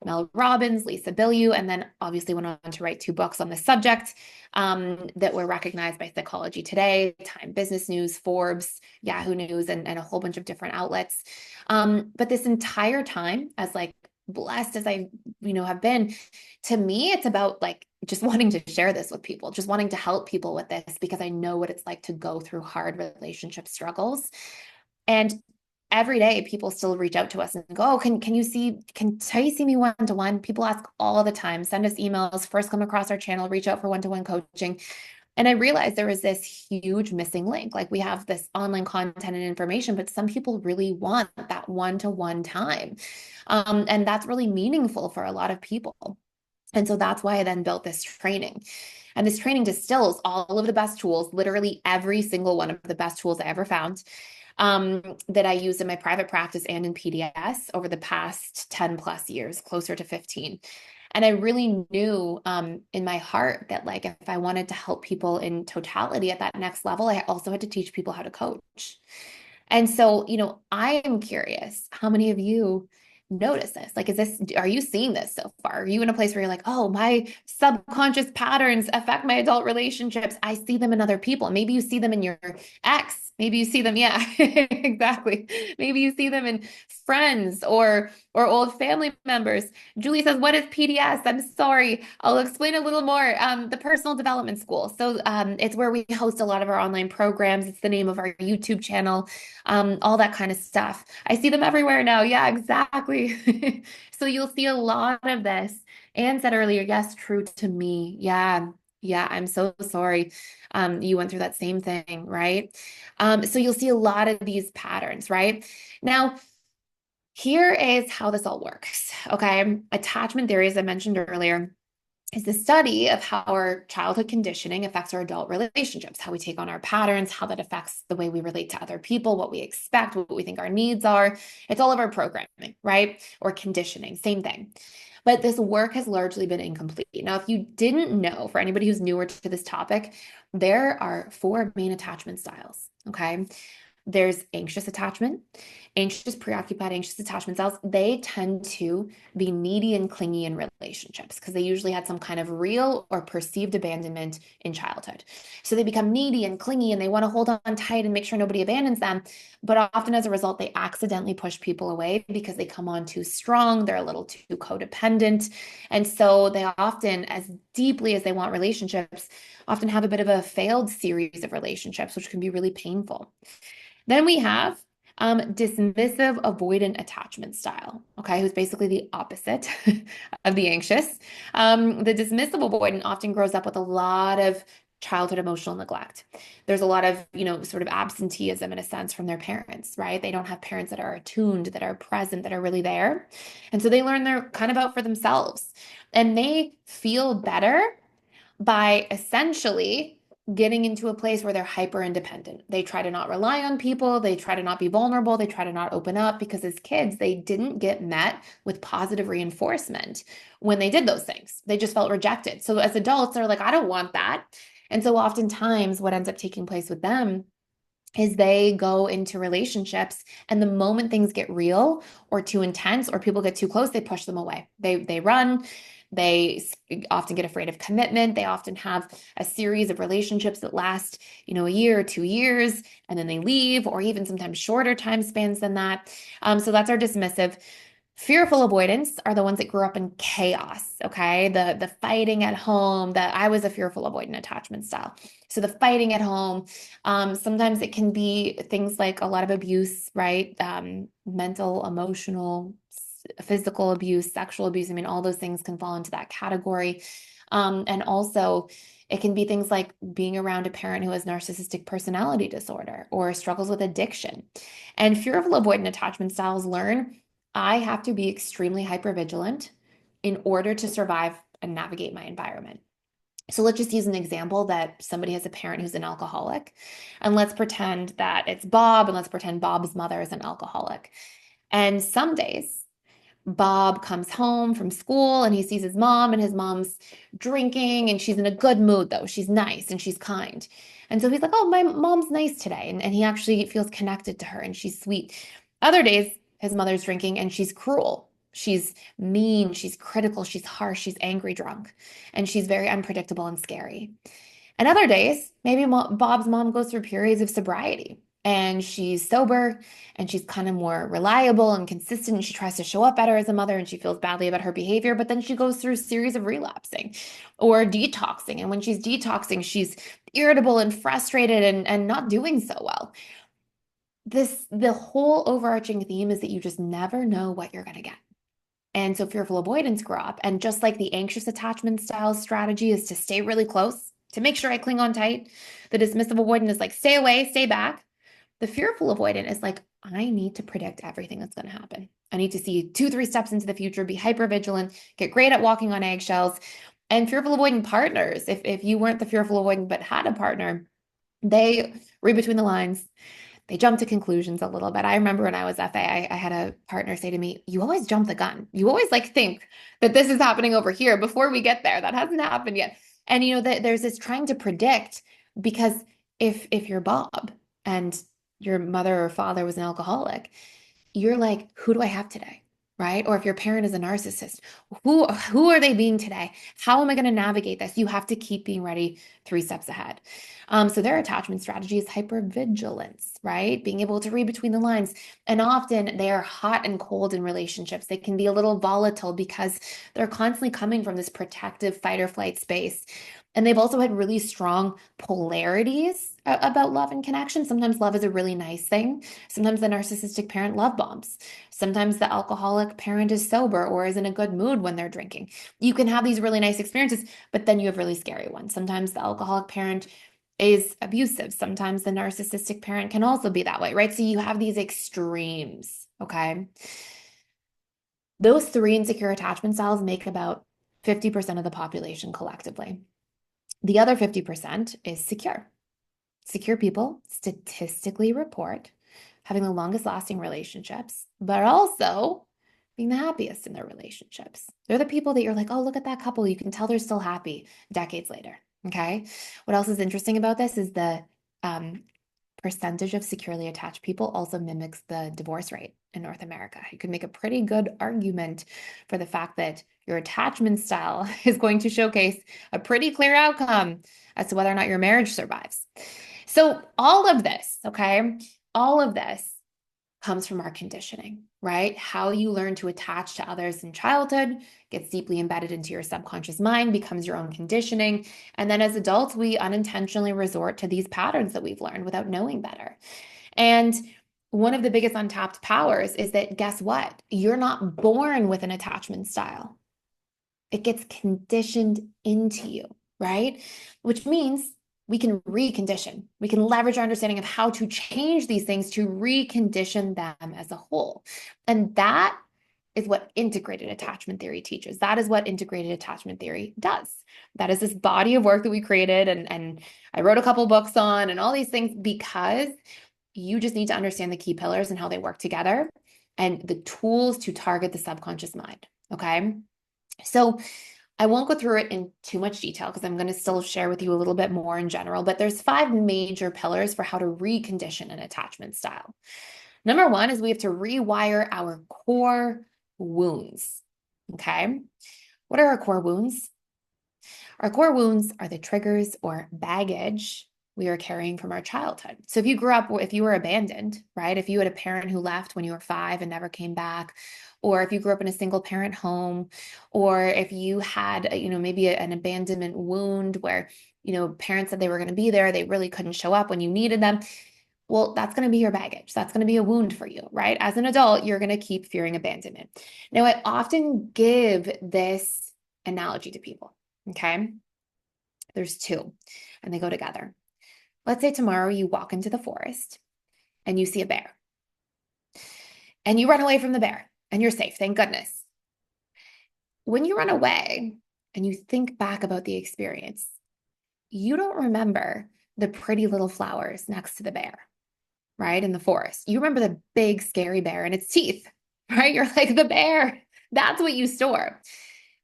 Mel Robbins, Lisa Bilyeu, and then obviously went on to write 2 books on the subject that were recognized by Psychology Today, Time Business News, Forbes, Yahoo News, and a whole bunch of different outlets. But this entire time, as like blessed as I, have been, to me, it's about like just wanting to share this with people, just wanting to help people with this, because I know what it's like to go through hard relationship struggles. And every day people still reach out to us and go, oh, can Thais see me one-to-one? People ask all the time, send us emails, first come across our channel, reach out for one-to-one coaching. And I realized there was this huge missing link. Like we have this online content and information, but some people really want that one-to-one time. And that's really meaningful for a lot of people. And so that's why I then built this training. And this training distills all of the best tools, literally every single one of the best tools I ever found, that I use in my private practice and in PDS over the past 10 plus years, closer to 15. And I really knew in my heart that like if I wanted to help people in totality at that next level, I also had to teach people how to coach. And so, I am curious, how many of you notice this? Like, are you seeing this so far? Are you in a place where you're like, oh, my subconscious patterns affect my adult relationships? I see them in other people. Maybe you see them in your ex. Maybe you see them, yeah, exactly. Maybe you see them in friends or old family members. Julie says, what is PDS? I'm sorry. I'll explain a little more. The Personal Development School. So it's where we host a lot of our online programs. It's the name of our YouTube channel, all that kind of stuff. I see them everywhere now. Yeah, exactly. So you'll see a lot of this. Anne said earlier, yes, true to me. Yeah. Yeah, I'm so sorry. You went through that same thing, right? So you'll see a lot of these patterns, right? Now, here is how this all works. Okay. Attachment theory, as I mentioned earlier, is the study of how our childhood conditioning affects our adult relationships, how we take on our patterns, how that affects the way we relate to other people, what we expect, what we think our needs are. It's all of our programming, right? Or conditioning, same thing. But this work has largely been incomplete. Now, if you didn't know, for anybody who's newer to this topic, there are four main attachment styles, okay? There's anxious attachment, anxious, preoccupied, anxious attachment styles. They tend to be needy and clingy in relationships because they usually had some kind of real or perceived abandonment in childhood. So they become needy and clingy and they want to hold on tight and make sure nobody abandons them. But often as a result, they accidentally push people away because they come on too strong. They're a little too codependent. And so they often, as deeply as they want relationships, often have a bit of a failed series of relationships, which can be really painful. Then we have dismissive avoidant attachment style, okay, who's basically the opposite of the anxious. The dismissive avoidant often grows up with a lot of childhood emotional neglect. There's a lot of, sort of absenteeism in a sense from their parents, right? They don't have parents that are attuned, that are present, that are really there. And so they learn they're kind of out for themselves. And they feel better by essentially getting into a place where they're hyper independent. They try to not rely on people. They try to not be vulnerable. They try to not open up because as kids, they didn't get met with positive reinforcement when they did those things. They just felt rejected. So as adults, they're like, I don't want that. And so oftentimes what ends up taking place with them is they go into relationships and the moment things get real or too intense or people get too close, they push them away. They run. They often get afraid of commitment. They often have a series of relationships that last, a year or 2 years, and then they leave, or even sometimes shorter time spans than that. So that's our dismissive. Fearful avoidance are the ones that grew up in chaos, okay? The fighting at home, I was a fearful avoidant attachment style. So the fighting at home, sometimes it can be things like a lot of abuse, right? Mental, emotional, physical abuse, sexual abuse. I mean, all those things can fall into that category. And also it can be things like being around a parent who has narcissistic personality disorder or struggles with addiction. And fearful avoidant attachment styles learn I have to be extremely hypervigilant in order to survive and navigate my environment. So let's just use an example that somebody has a parent who's an alcoholic. And let's pretend that it's Bob, and let's pretend Bob's mother is an alcoholic. And some days, Bob comes home from school and he sees his mom, and his mom's drinking, and she's in a good mood, though. She's nice and she's kind. And so he's like, oh, my mom's nice today. And he actually feels connected to her and she's sweet. Other days, his mother's drinking and she's cruel. She's mean, she's critical, she's harsh, she's angry drunk, and she's very unpredictable and scary. And other days, maybe Bob's mom goes through periods of sobriety and she's sober and she's kind of more reliable and consistent. And she tries to show up better as a mother and she feels badly about her behavior, but then she goes through a series of relapsing or detoxing. And when she's detoxing, she's irritable and frustrated and not doing so well. the whole overarching theme is that you just never know what you're going to get. And so fearful avoidance grew up. And just like the anxious attachment style strategy is to stay really close, to make sure I cling on tight, the dismissive avoidant is like, stay away, stay back. The fearful avoidant is like, I need to predict everything that's going to happen. I need to see 2, 3 steps into the future, be hyper vigilant, get great at walking on eggshells. And fearful avoidant partners, if you weren't the fearful avoidant but had a partner, they read between the lines. They jump to conclusions a little bit. I remember when I was FA, I had a partner say to me, you always jump the gun. You always like think that this is happening over here before we get there. That hasn't happened yet. And there's this trying to predict because if you're Bob and your mother or father was an alcoholic, you're like, who do I have today? Right? Or if your parent is a narcissist, who are they being today? How am I going to navigate this? You have to keep being ready 3 steps ahead. So their attachment strategy is hypervigilance, right? Being able to read between the lines. And often they are hot and cold in relationships. They can be a little volatile because they're constantly coming from this protective fight or flight space. And they've also had really strong polarities about love and connection. Sometimes love is a really nice thing. Sometimes the narcissistic parent love bombs. Sometimes the alcoholic parent is sober or is in a good mood when they're drinking. You can have these really nice experiences, but then you have really scary ones. Sometimes the alcoholic parent is abusive. Sometimes the narcissistic parent can also be that way, right? So you have these extremes, okay? Those 3 insecure attachment styles make about 50% of the population collectively. The other 50% is secure. Secure people statistically report having the longest lasting relationships, but also being the happiest in their relationships. They're the people that you're like, oh, look at that couple. You can tell they're still happy decades later. Okay. What else is interesting about this is the percentage of securely attached people also mimics the divorce rate in North America. You could make a pretty good argument for the fact that your attachment style is going to showcase a pretty clear outcome as to whether or not your marriage survives. So all of this, okay, all of this comes from our conditioning, right? How you learn to attach to others in childhood gets deeply embedded into your subconscious mind, becomes your own conditioning. And then as adults, we unintentionally resort to these patterns that we've learned without knowing better. And one of the biggest untapped powers is that guess what? You're not born with an attachment style. It gets conditioned into you, right? Which means we can recondition. We can leverage our understanding of how to change these things to recondition them as a whole. And that is what integrated attachment theory teaches. That is what integrated attachment theory does. That is this body of work that we created and I wrote a couple books on and all these things because you just need to understand the key pillars and how they work together and the tools to target the subconscious mind. Okay. So I won't go through it in too much detail because I'm going to still share with you a little bit more in general, but there's 5 major pillars for how to recondition an attachment style. Number 1 is we have to rewire our core wounds. Okay. What are our core wounds? Our core wounds are the triggers or baggage we are carrying from our childhood. So if you grew up, if you were abandoned, right? If you had a parent who left when you were 5 and never came back, or if you grew up in a single parent home, or if you had, maybe an abandonment wound where, parents said they were going to be there, they really couldn't show up when you needed them. Well, that's going to be your baggage. That's going to be a wound for you, right? As an adult, you're going to keep fearing abandonment. Now, I often give this analogy to people, okay? There's 2, and they go together. Let's say tomorrow you walk into the forest and you see a bear and you run away from the bear and you're safe, thank goodness. When you run away and you think back about the experience, you don't remember the pretty little flowers next to the bear, right? In the forest. You remember the big, scary bear and its teeth, right? You're like, the bear, that's what you store.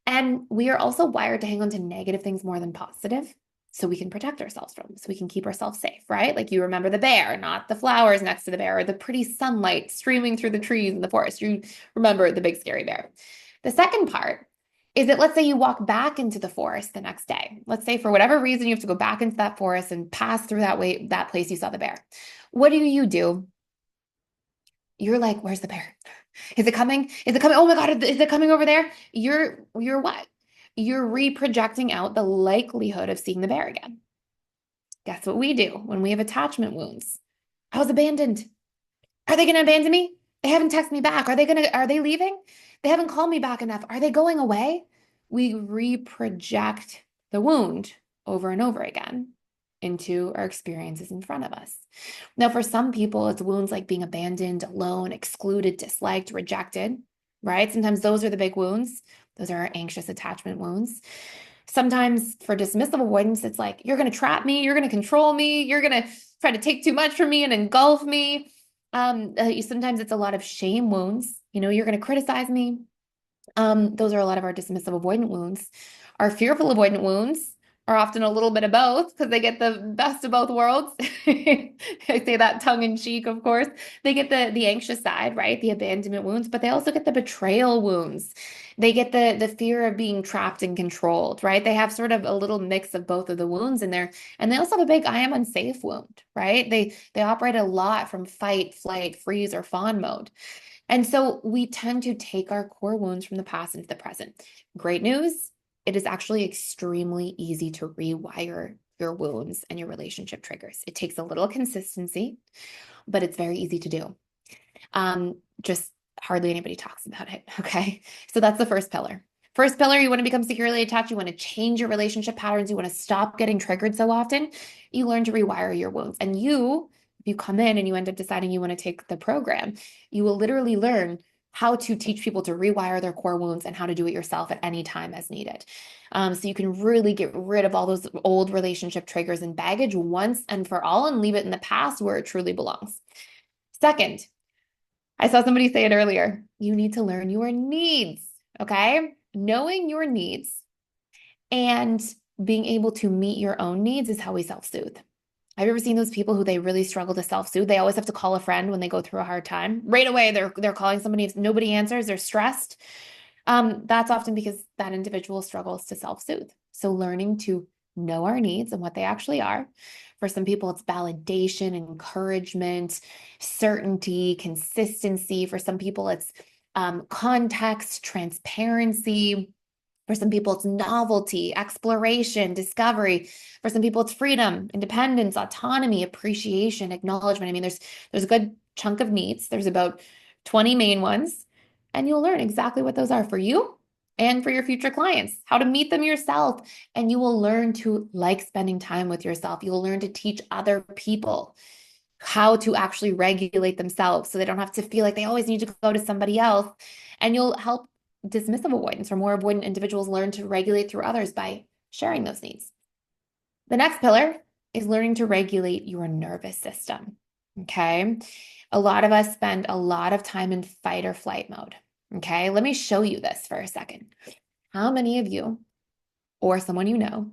And we are also wired to hang on to negative things more than positive. So we can protect ourselves from them, so we can keep ourselves safe, right? Like you remember the bear, not the flowers next to the bear or the pretty sunlight streaming through the trees in the forest. You remember the big scary bear. The second part is that let's say you walk back into the forest the next day. Let's say for whatever reason you have to go back into that forest and pass through that place you saw the bear. What do? You're like, where's the bear? Is it coming? Is it coming? Oh my God, is it coming over there? You're what? You're reprojecting out the likelihood of seeing the bear again. Guess what we do when we have attachment wounds? I was abandoned. Are they going to abandon me? They haven't texted me back. Are they leaving? They haven't called me back enough. Are they going away? We reproject the wound over and over again into our experiences in front of us. Now, for some people, it's wounds like being abandoned, alone, excluded, disliked, rejected, right? Sometimes those are the big wounds. Those are our anxious attachment wounds. Sometimes for dismissive avoidance, it's like, you're going to trap me, you're going to control me, you're going to try to take too much from me and engulf me. Sometimes it's a lot of shame wounds. You're going to criticize me. Those are a lot of our dismissive avoidant wounds. Our fearful avoidant wounds are often a little bit of both because they get the best of both worlds. I say that tongue in cheek, of course. They get the anxious side, right? The abandonment wounds, but they also get the betrayal wounds. They get the fear of being trapped and controlled, right? They have sort of a little mix of both of the wounds in there. And they also have a big I am unsafe wound, right? They operate a lot from fight, flight, freeze, or fawn mode. And so we tend to take our core wounds from the past into the present. Great news, it is actually extremely easy to rewire your wounds and your relationship triggers. It takes a little consistency, but it's very easy to do. Just hardly anybody talks about it. Okay. So that's the first pillar. First pillar, you want to become securely attached. You want to change your relationship patterns. You want to stop getting triggered so often. You learn to rewire your wounds. And if you come in and you end up deciding you want to take the program, you will literally learn how to teach people to rewire their core wounds and how to do it yourself at any time as needed. So you can really get rid of all those old relationship triggers and baggage once and for all and leave it in the past where it truly belongs. Second, I saw somebody say it earlier. You need to learn your needs, okay? Knowing your needs and being able to meet your own needs is how we self-soothe. Have you ever seen those people who they really struggle to self-soothe? They always have to call a friend when they go through a hard time. Right away, they're calling somebody. If nobody answers, they're stressed. That's often because that individual struggles to self-soothe. So learning to know our needs and what they actually are. For some people, it's validation, encouragement, certainty, consistency. For some people, it's context, transparency. For some people, it's novelty, exploration, discovery. For some people, it's freedom, independence, autonomy, appreciation, acknowledgement. I mean, there's a good chunk of needs. There's about 20 main ones, and you'll learn exactly what those are for you and for your future clients, how to meet them yourself. And you will learn to like spending time with yourself. You'll learn to teach other people how to actually regulate themselves so they don't have to feel like they always need to go to somebody else. And you'll help dismissive avoidance or more avoidant individuals learn to regulate through others by sharing those needs. The next pillar is learning to regulate your nervous system. Okay. A lot of us spend a lot of time in fight or flight mode. Okay. Let me show you this for a second. How many of you or someone you know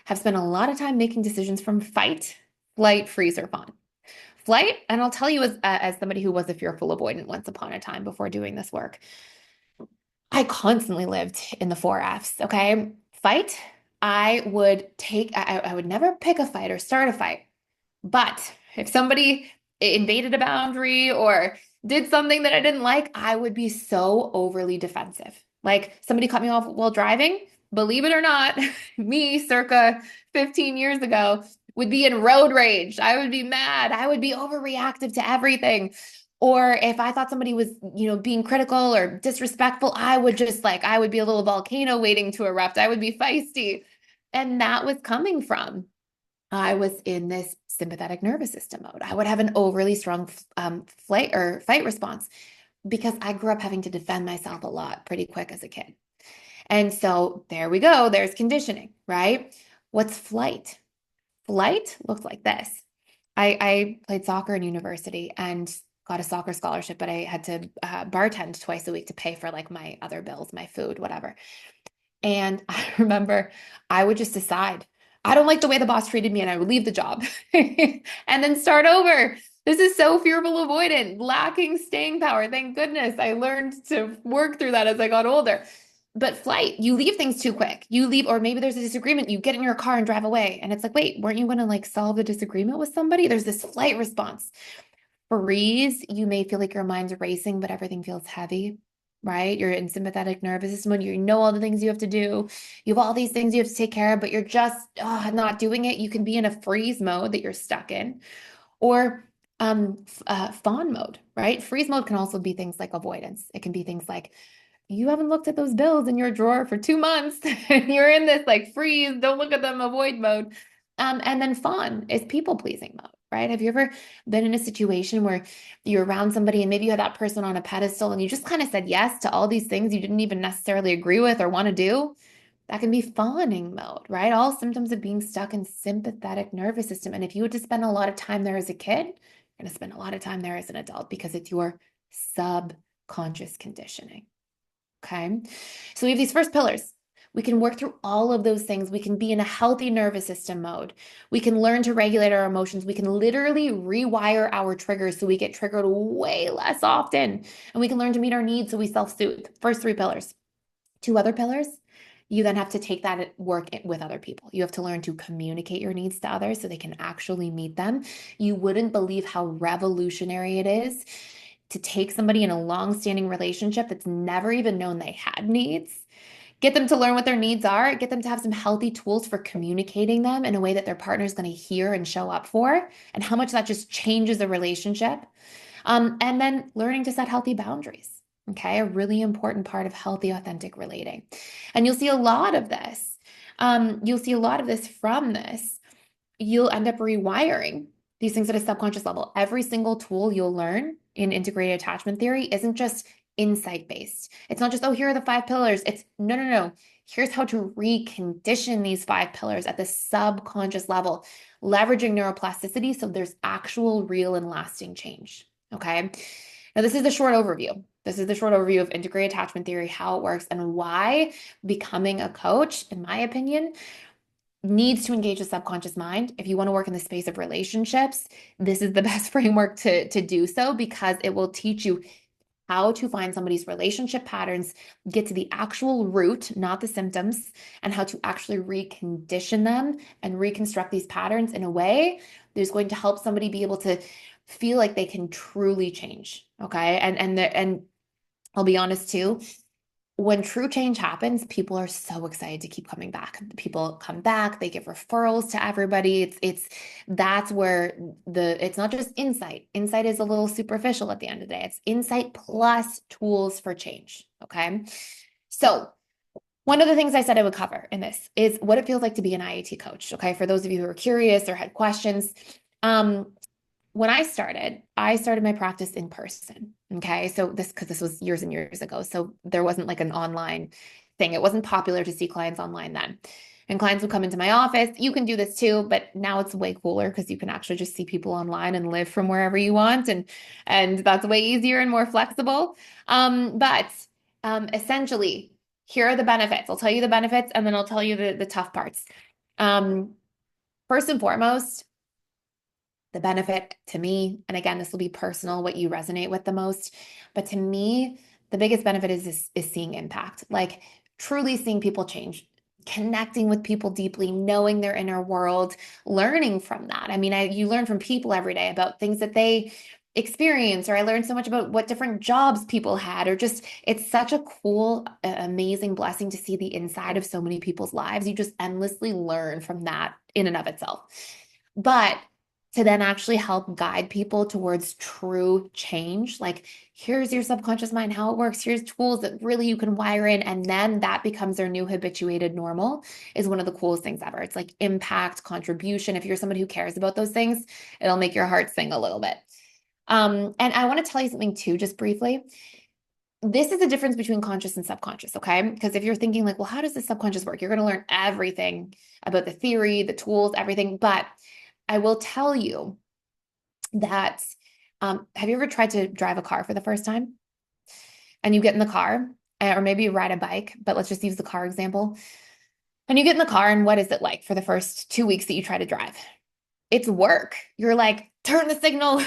have spent a lot of time making decisions from fight, flight, freeze, or fawn? Flight, and I'll tell you as somebody who was a fearful avoidant once upon a time before doing this work, I constantly lived in the 4 Fs, okay? Fight, I would never pick a fight or start a fight. But if somebody invaded a boundary or did something that I didn't like, I would be so overly defensive. Like somebody cut me off while driving, believe it or not, me circa 15 years ago would be in road rage. I would be mad. I would be overreactive to everything. Or if I thought somebody was, being critical or disrespectful, I would be a little volcano waiting to erupt. I would be feisty. And that was coming from I was in this sympathetic nervous system mode. I would have an overly strong flight or fight response because I grew up having to defend myself a lot pretty quick as a kid. And so there we go. There's conditioning, right? What's flight? Flight looks like this. I played soccer in university and got a soccer scholarship, but I had to bartend twice a week to pay for like my other bills, my food, whatever. And I remember I would just decide, I don't like the way the boss treated me, and I would leave the job and then start over. This is so fearful avoidant, lacking staying power. Thank goodness I learned to work through that as I got older. But flight, you leave things too quick. You leave, or maybe there's a disagreement. You get in your car and drive away. And it's like, wait, weren't you going to like solve the disagreement with somebody? There's this flight response. Freeze, you may feel like your mind's racing, but everything feels heavy, right? You're in sympathetic nervous system when you know all the things you have to do. You have all these things you have to take care of, but you're just not doing it. You can be in a freeze mode that you're stuck in. Or Fawn mode, right? Freeze mode can also be things like avoidance. It can be things like, you haven't looked at those bills in your drawer for 2 months. You're in this like freeze, don't look at them, avoid mode. And then fawn is people pleasing mode, right? Have you ever been in a situation where you're around somebody and maybe you had that person on a pedestal and you just kind of said yes to all these things you didn't even necessarily agree with or want to do? That can be fawning mode, right? All symptoms of being stuck in sympathetic nervous system. And if you had to spend a lot of time there as a kid, you're going to spend a lot of time there as an adult because it's your subconscious conditioning. Okay. So we have these first pillars. We can work through all of those things. We can be in a healthy nervous system mode. We can learn to regulate our emotions. We can literally rewire our triggers so we get triggered way less often. And we can learn to meet our needs so we self-soothe. First three pillars. Two other pillars. You then have to take that at work with other people. You have to learn to communicate your needs to others so they can actually meet them. You wouldn't believe how revolutionary it is to take somebody in a long-standing relationship that's never even known they had needs, get them to learn what their needs are, get them to have some healthy tools for communicating them in a way that their partner is going to hear and show up for, and how much that just changes the relationship. And then learning to set healthy boundaries. Okay, a really important part of healthy, authentic relating. And you'll see a lot of this. You'll see a lot of this from this. You'll end up rewiring these things at a subconscious level. Every single tool you'll learn in integrated attachment theory isn't just insight based. It's not just, oh, here are the 5 pillars. It's no, no, no. Here's how to recondition these 5 pillars at the subconscious level, leveraging neuroplasticity so there's actual, real, and lasting change. Okay. Now, this is the short overview. This is the short overview of integrated attachment theory, how it works, and why becoming a coach, in my opinion, needs to engage the subconscious mind. If you want to work in the space of relationships, this is the best framework to do so because it will teach you how to find somebody's relationship patterns, get to the actual root, not the symptoms, and how to actually recondition them and reconstruct these patterns in a way that's going to help somebody be able to feel like they can truly change. Okay. And I'll be honest too, when true change happens, people are so excited to keep coming back. People come back, they give referrals to everybody. That's where it's not just insight. Insight is a little superficial at the end of the day. It's insight plus tools for change. Okay. So one of the things I said I would cover in this is what it feels like to be an IAT coach. Okay. For those of you who are curious or had questions, when I started my practice in person. Okay. So because this was years and years ago. So there wasn't like an online thing. It wasn't popular to see clients online then. And clients would come into my office. You can do this too, but now it's way cooler because you can actually just see people online and live from wherever you want. And that's way easier and more flexible. But essentially, here are the benefits. I'll tell you the benefits and then I'll tell you the tough parts. First and foremost, the benefit to me, and again, this will be personal, what you resonate with the most, but to me, the biggest benefit is seeing impact, like truly seeing people change, connecting with people deeply, knowing their inner world, learning from that. I mean, you learn from people every day about things that they experience, or I learned so much about what different jobs people had, or just it's such a cool, amazing blessing to see the inside of so many people's lives. You just endlessly learn from that in and of itself. But to then actually help guide people towards true change. Like, here's your subconscious mind, how it works. Here's tools that really you can wire in, and then that becomes their new habituated normal is one of the coolest things ever. It's like impact, contribution. If you're somebody who cares about those things, it'll make your heart sing a little bit. And I want to tell you something too, just briefly. This is the difference between conscious and subconscious, okay? Because if you're thinking like, well, how does the subconscious work? You're going to learn everything about the theory, the tools, everything. But I will tell you that, have you ever tried to drive a car for the first time? And you get in the car, or maybe you ride a bike, but let's just use the car example. And you get in the car, and what is it like for the first 2 weeks that you try to drive? It's work. You're like, turn the signal,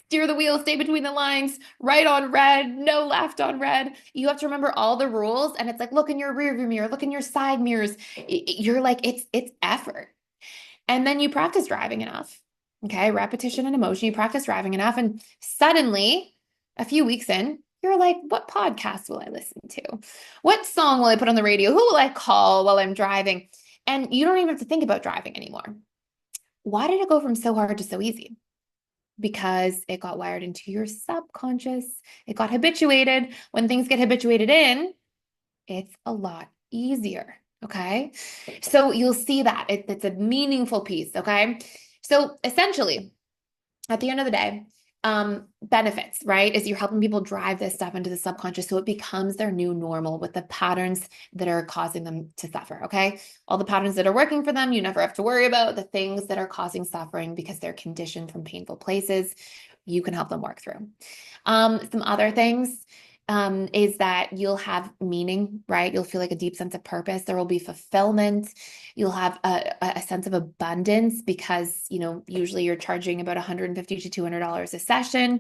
steer the wheel, stay between the lines, right on red, no left on red. You have to remember all the rules. And it's like, look in your rear view mirror, look in your side mirrors. You're like, it's effort. And then you practice driving enough. Okay, repetition and emotion. You practice driving enough, and suddenly, a few weeks in, you're like, what podcast will I listen to? What song will I put on the radio? Who will I call while I'm driving? And you don't even have to think about driving anymore. Why did it go from so hard to so easy? because it got wired into your subconscious. It got habituated. When things get habituated in, it's a lot easier. Okay. So you'll see that it's a meaningful piece. Okay. So essentially, at the end of the day, benefits, right? Is you're helping people drive this stuff into the subconscious so it becomes their new normal with the patterns that are causing them to suffer. Okay. All the patterns that are working for them, you never have to worry about the things that are causing suffering because they're conditioned from painful places. You can help them work through. Some other things is that you'll have meaning, right? You'll feel like a deep sense of purpose. There will be fulfillment. You'll have a sense of abundance because, usually you're charging about $150 to $200 a session,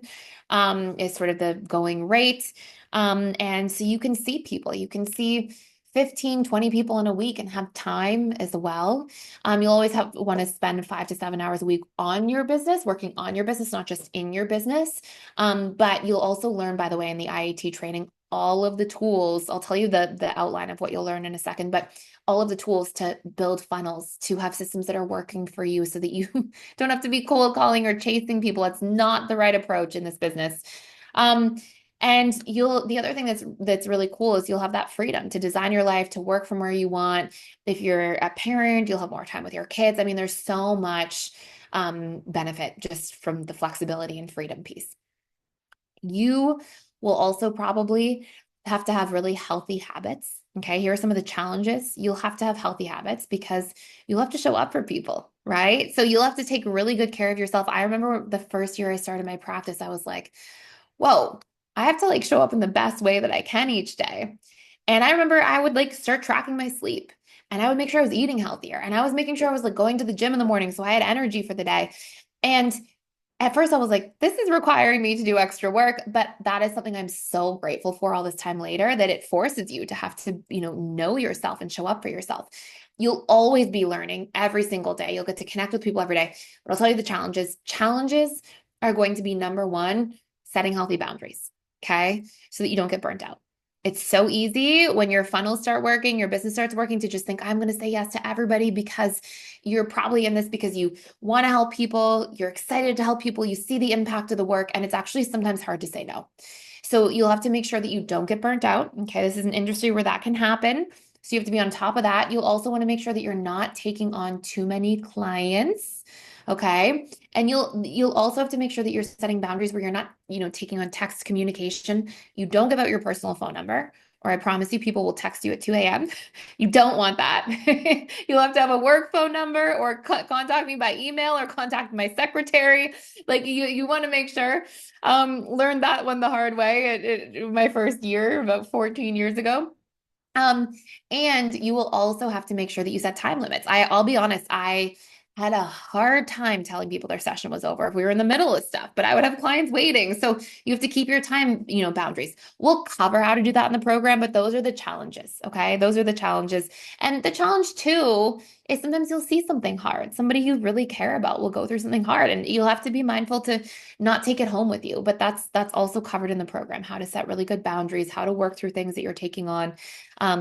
is sort of the going rate. And so you can see people, you can see 15, 20 people in a week and have time as well. You'll always want to spend 5 to 7 hours a week on your business, working on your business, not just in your business. But you'll also learn, by the way, in the IAT training, all of the tools. I'll tell you the outline of what you'll learn in a second, but all of the tools to build funnels, to have systems that are working for you so that you don't have to be cold calling or chasing people. It's not the right approach in this business. Um, and the other thing that's really cool is you'll have that freedom to design your life, to work from where you want. If you're a parent, you'll have more time with your kids. I mean, there's so much benefit just from the flexibility and freedom piece. You will also probably have to have really healthy habits. Okay, here are some of the challenges. You'll have to have healthy habits because you'll have to show up for people, right? So you'll have to take really good care of yourself. I remember the first year I started my practice, I was like, whoa, I have to like show up in the best way that I can each day. And I remember I would like start tracking my sleep and I would make sure I was eating healthier and I was making sure I was like going to the gym in the morning so I had energy for the day. And at first I was like, this is requiring me to do extra work, but that is something I'm so grateful for all this time later that it forces you to have to, know yourself and show up for yourself. You'll always be learning every single day. You'll get to connect with people every day. But I'll tell you the challenges. Challenges are going to be number one, setting healthy boundaries. Okay. So that you don't get burnt out. It's so easy when your funnels start working, your business starts working to just think, I'm going to say yes to everybody because you're probably in this because you want to help people, you're excited to help people, you see the impact of the work, and it's actually sometimes hard to say no. So you'll have to make sure that you don't get burnt out. Okay, this is an industry where that can happen. So you have to be on top of that. You'll also want to make sure that you're not taking on too many clients. Okay. And you'll also have to make sure that you're setting boundaries where you're not, taking on text communication. You don't give out your personal phone number, or I promise you people will text you at 2 a.m. You don't want that. You'll have to have a work phone number or contact me by email or contact my secretary. Like you want to make sure. Learned that one the hard way my first year, about 14 years ago. Um, and you will also have to make sure that you set time limits. I'll be honest, I had a hard time telling people their session was over if we were in the middle of stuff, but I would have clients waiting. So you have to keep your time, boundaries. We'll cover how to do that in the program, but those are the challenges. Okay. Those are the challenges. And the challenge too is sometimes you'll see something hard. Somebody you really care about will go through something hard and you'll have to be mindful to not take it home with you. But that's also covered in the program, how to set really good boundaries, how to work through things that you're taking on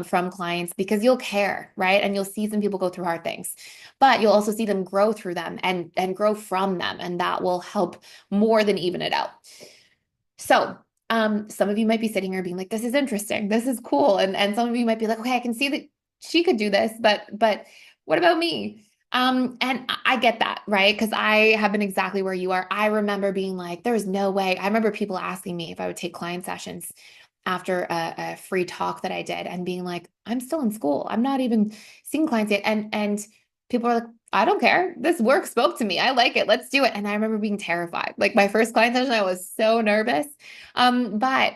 from clients because you'll care, right? And you'll see some people go through hard things, but you'll also see them grow through them and grow from them. And that will help more than even it out. So some of you might be sitting here being like, this is interesting. This is cool. And some of you might be like, okay, I can see that she could do this, but what about me? And I get that, right? Because I have been exactly where you are. I remember being like, there's no way. I remember people asking me if I would take client sessions after a free talk that I did and being like, I'm still in school. I'm not even seeing clients yet. And people are like, I don't care. This work spoke to me. I like it. Let's do it. And I remember being terrified. Like my first client session, I was so nervous. But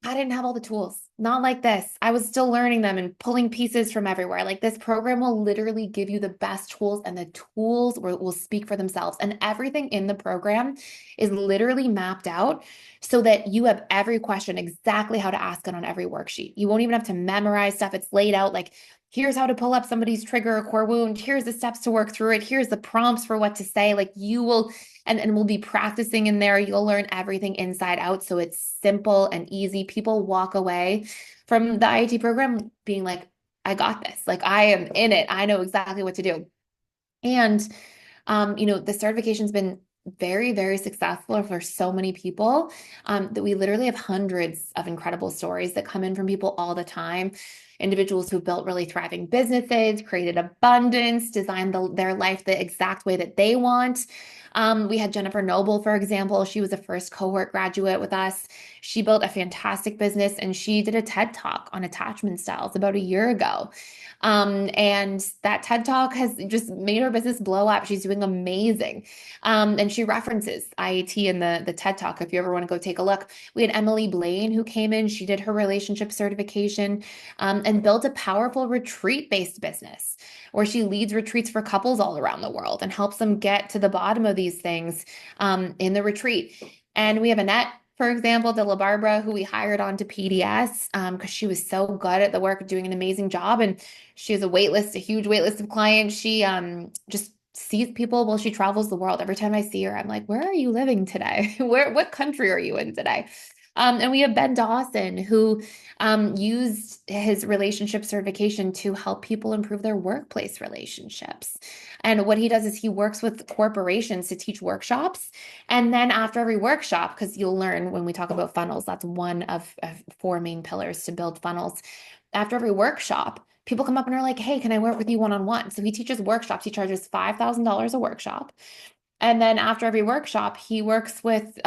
I didn't have all the tools, not like this. I was still learning them and pulling pieces from everywhere. Like this program will literally give you the best tools, and the tools will speak for themselves. And everything in the program is literally mapped out so that you have every question exactly how to ask it on every worksheet. You won't even have to memorize stuff. It's laid out like, here's how to pull up somebody's trigger or core wound. Here's the steps to work through it. Here's the prompts for what to say. Like you will, and we'll be practicing in there. You'll learn everything inside out. So it's simple and easy. People walk away from the IAT program being like, I got this. Like I am in it. I know exactly what to do. And the certification's been very, very successful for so many people, that we literally have hundreds of incredible stories that come in from people all the time. Individuals who built really thriving businesses, created abundance, designed their life the exact way that they want. We had Jennifer Noble, for example. She was a first cohort graduate with us. She built a fantastic business and she did a TED Talk on attachment styles about a year ago. And that TED Talk has just made her business blow up. She's doing amazing. And she references IAT in the TED Talk if you ever want to go take a look. We had Emily Blaine who came in. She did her relationship certification, and built a powerful retreat-based business where she leads retreats for couples all around the world and helps them get to the bottom of these things in the retreat. And we have Annette, for example, De La Barbara, who we hired onto PDS because she was so good at the work, doing an amazing job. And she has a wait list, a huge wait list of clients. She just sees people while she travels the world. Every time I see her, I'm like, where are you living today? What country are you in today? And we have Ben Dawson, who used his relationship certification to help people improve their workplace relationships. And what he does is he works with corporations to teach workshops. And then after every workshop, because you'll learn when we talk about funnels, that's one of four main pillars to build funnels. After every workshop, people come up and are like, hey, can I work with you one-on-one? So he teaches workshops. He charges $5,000 a workshop. And then after every workshop, he works with,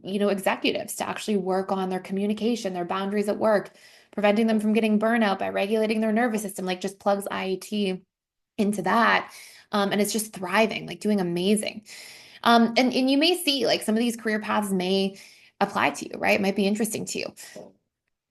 executives to actually work on their communication, their boundaries at work, preventing them from getting burnout by regulating their nervous system, like just plugs IAT into that. And it's just thriving, like doing amazing. And you may see like some of these career paths may apply to you, right? It might be interesting to you.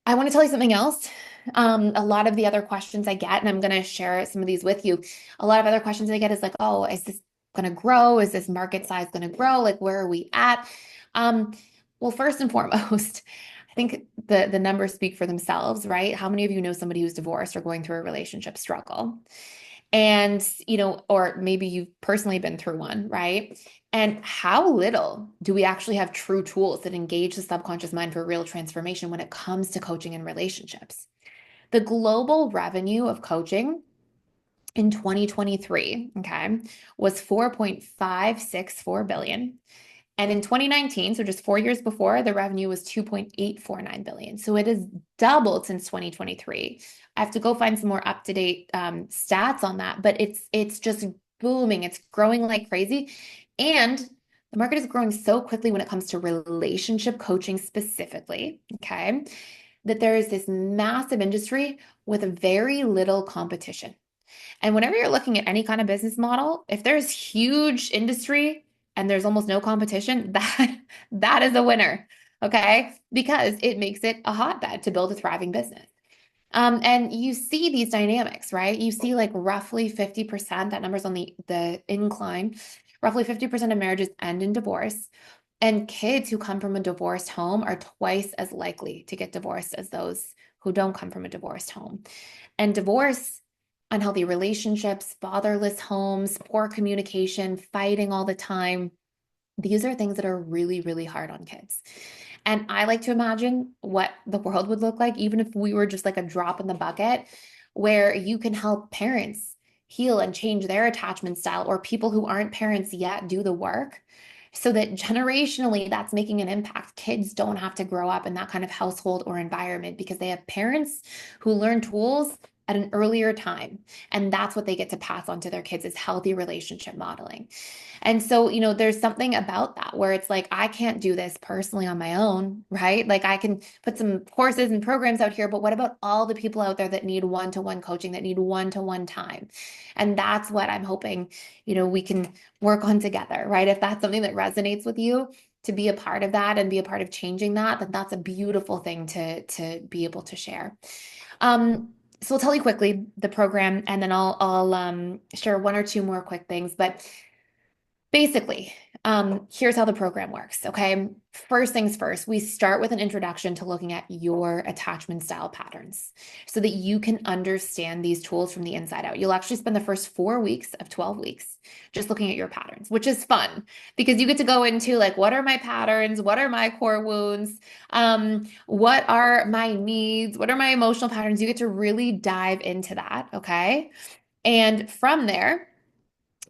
I want to tell you something else. A lot of the other questions I get, and I'm going to share some of these with you. A lot of other questions I get is like, oh, is this going to grow? Is this market size going to grow? Like, where are we at? Um, well, first and foremost, I think the numbers speak for themselves, right? How many of you know somebody who's divorced or going through a relationship struggle? And, or maybe you've personally been through one, right? And how little do we actually have true tools that engage the subconscious mind for real transformation when it comes to coaching and relationships? The global revenue of coaching in 2023, okay, was 4.564 billion. And in 2019, so just 4 years before, the revenue was 2.849 billion. So it has doubled since 2023. I have to go find some more up-to-date stats on that, but it's just booming. It's growing like crazy. And the market is growing so quickly when it comes to relationship coaching specifically, okay, that there is this massive industry with very little competition. And whenever you're looking at any kind of business model, if there's huge industry and there's almost no competition, that is a winner, okay? Because it makes it a hotbed to build a thriving business. And you see these dynamics, right? You see like roughly 50%, that number's on the incline, roughly 50% of marriages end in divorce. And kids who come from a divorced home are twice as likely to get divorced as those who don't come from a divorced home. And divorce, unhealthy relationships, fatherless homes, poor communication, fighting all the time. These are things that are really, really hard on kids. And I like to imagine what the world would look like, even if we were just like a drop in the bucket, where you can help parents heal and change their attachment style, or people who aren't parents yet do the work so that generationally that's making an impact. Kids don't have to grow up in that kind of household or environment because they have parents who learn tools at an earlier time. And that's what they get to pass on to their kids is healthy relationship modeling. And so, there's something about that where it's like, I can't do this personally on my own, right? Like I can put some courses and programs out here, but what about all the people out there that need one-to-one coaching, that need one-to-one time? And that's what I'm hoping, we can work on together, right? If that's something that resonates with you, to be a part of that and be a part of changing that, then that's a beautiful thing to be able to share. So I'll tell you quickly the program, and then I'll share one or two more quick things. But basically, here's how the program works, okay? First things first, we start with an introduction to looking at your attachment style patterns so that you can understand these tools from the inside out. You'll actually spend the first 4 weeks of 12 weeks just looking at your patterns, which is fun because you get to go into like, what are my patterns? What are my core wounds? What are my needs? What are my emotional patterns? You get to really dive into that, okay? And from there,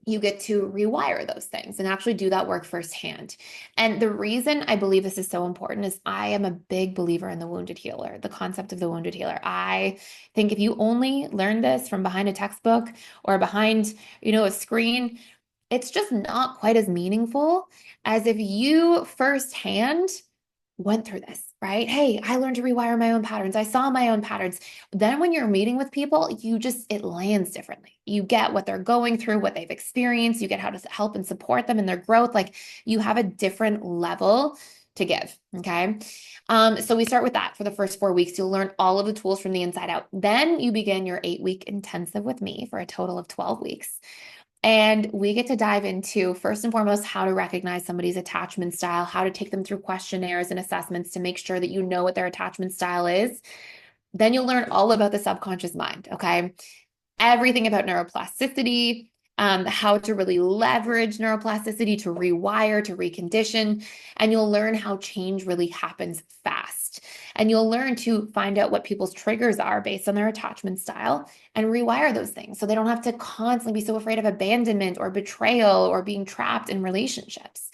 you get to rewire those things and actually do that work firsthand. And the reason I believe this is so important is I am a big believer in the wounded healer, the concept of the wounded healer. I think if you only learn this from behind a textbook or behind, a screen, it's just not quite as meaningful as if you firsthand went through this, right? Hey, I learned to rewire my own patterns. I saw my own patterns. Then when you're meeting with people, it lands differently. You get what they're going through, what they've experienced. You get how to help and support them in their growth. Like you have a different level to give. Okay. So we start with that for the first 4 weeks. You'll learn all of the tools from the inside out. Then you begin your 8-week intensive with me for a total of 12 weeks. And we get to dive into, first and foremost, how to recognize somebody's attachment style, how to take them through questionnaires and assessments to make sure that you know what their attachment style is. Then you'll learn all about the subconscious mind, okay? Everything about neuroplasticity, how to really leverage neuroplasticity to rewire, to recondition, and you'll learn how change really happens fast. And you'll learn to find out what people's triggers are based on their attachment style and rewire those things so they don't have to constantly be so afraid of abandonment or betrayal or being trapped in relationships.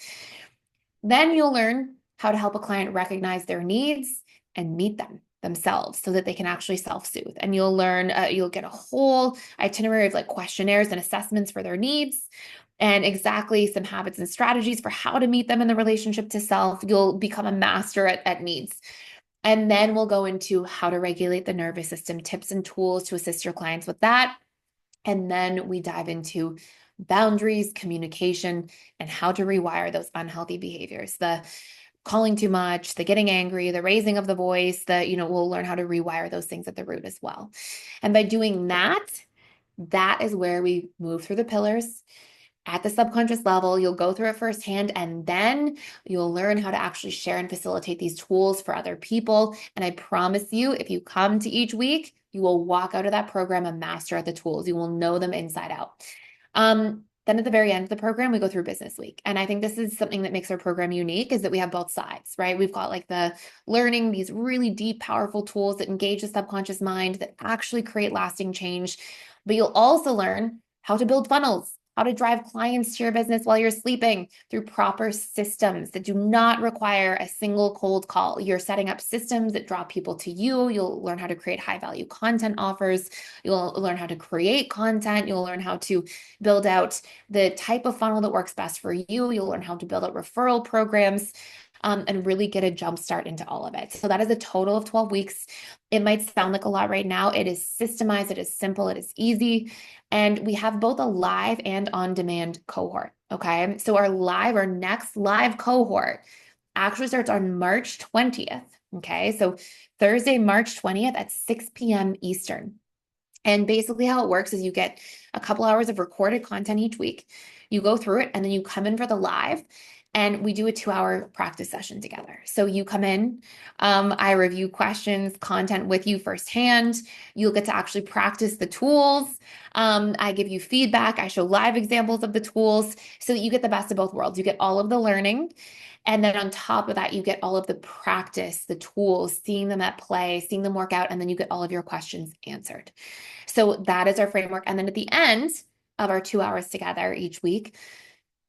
Then you'll learn how to help a client recognize their needs and meet them themselves so that they can actually self-soothe. And you'll learn, you'll get a whole itinerary of like questionnaires and assessments for their needs and exactly some habits and strategies for how to meet them in the relationship to self. You'll become a master at needs. And then we'll go into how to regulate the nervous system, tips and tools to assist your clients with that. And then we dive into boundaries, communication, and how to rewire those unhealthy behaviors. The calling too much, the getting angry, the raising of the voice, we'll learn how to rewire those things at the root as well. And by doing that, that is where we move through the pillars. At the subconscious level, you'll go through it firsthand, and then you'll learn how to actually share and facilitate these tools for other people. And I promise you, if you come to each week, you will walk out of that program a master at the tools. You will know them inside out. Then at the very end of the program, we go through business week. And I think this is something that makes our program unique is that we have both sides, right? We've got like the learning these really deep, powerful tools that engage the subconscious mind that actually create lasting change. But you'll also learn how to build funnels, how to drive clients to your business while you're sleeping through proper systems that do not require a single cold call. You're setting up systems that draw people to you. You'll learn how to create high value content offers. You'll learn how to create content. You'll learn how to build out the type of funnel that works best for you. You'll learn how to build out referral programs. And really get a jump start into all of it. So that is a total of 12 weeks. It might sound like a lot right now. It is systemized, it is simple, it is easy. And we have both a live and on-demand cohort, okay? So our next live cohort actually starts on March 20th, okay? So Thursday, March 20th at 6 p.m. Eastern. And basically how it works is you get a couple hours of recorded content each week. You go through it and then you come in for the live and we do a 2-hour practice session together. So you come in, I review questions, content with you firsthand. You'll get to actually practice the tools. I give you feedback. I show live examples of the tools so that you get the best of both worlds. You get all of the learning. And then on top of that, you get all of the practice, the tools, seeing them at play, seeing them work out, and then you get all of your questions answered. So that is our framework. And then at the end of our 2 hours together each week,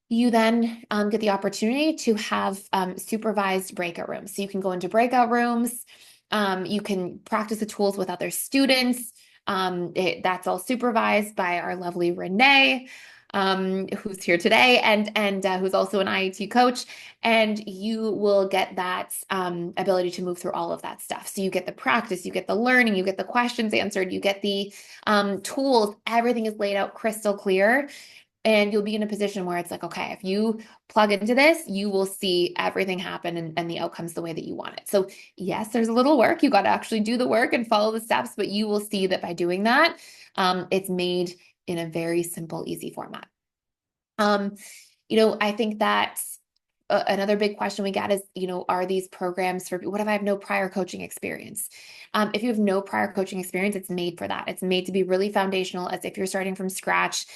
you then get the opportunity to have supervised breakout rooms. So you can go into breakout rooms. You can practice the tools with other students. That's all supervised by our lovely Renee, who's here today and who's also an IAT coach. And you will get that ability to move through all of that stuff. So you get the practice, you get the learning, you get the questions answered, you get the tools. Everything is laid out crystal clear. And you'll be in a position where it's like, okay, if you plug into this, you will see everything happen and the outcomes the way that you want it. So yes, there's a little work. You got to actually do the work and follow the steps, but you will see that by doing that, it's made in a very simple, easy format. I think that another big question we get is, are these programs for, what if I have no prior coaching experience? If you have no prior coaching experience, it's made for that. It's made to be really foundational as if you're starting from scratch.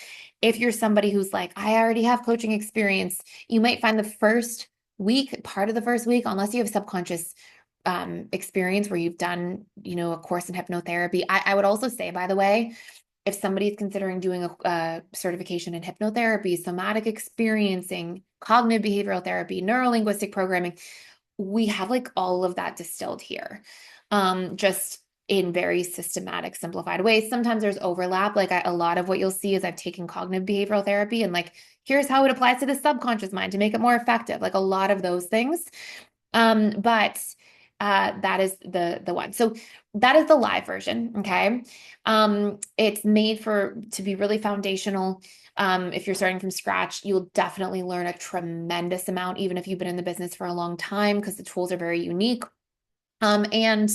If you're somebody who's like, I already have coaching experience, you might find the first week, part of the first week, unless you have subconscious experience where you've done, a course in hypnotherapy. I would also say, by the way, if somebody's considering doing a certification in hypnotherapy, somatic experiencing, cognitive behavioral therapy, neurolinguistic programming, we have like all of that distilled here, just in very systematic, simplified ways. Sometimes there's overlap. Like a lot of what you'll see is I've taken cognitive behavioral therapy and like, here's how it applies to the subconscious mind to make it more effective. Like a lot of those things. But that is the one. So that is the live version. Okay. It's made for to be really foundational. If you're starting from scratch, you'll definitely learn a tremendous amount, even if you've been in the business for a long time, because the tools are very unique. And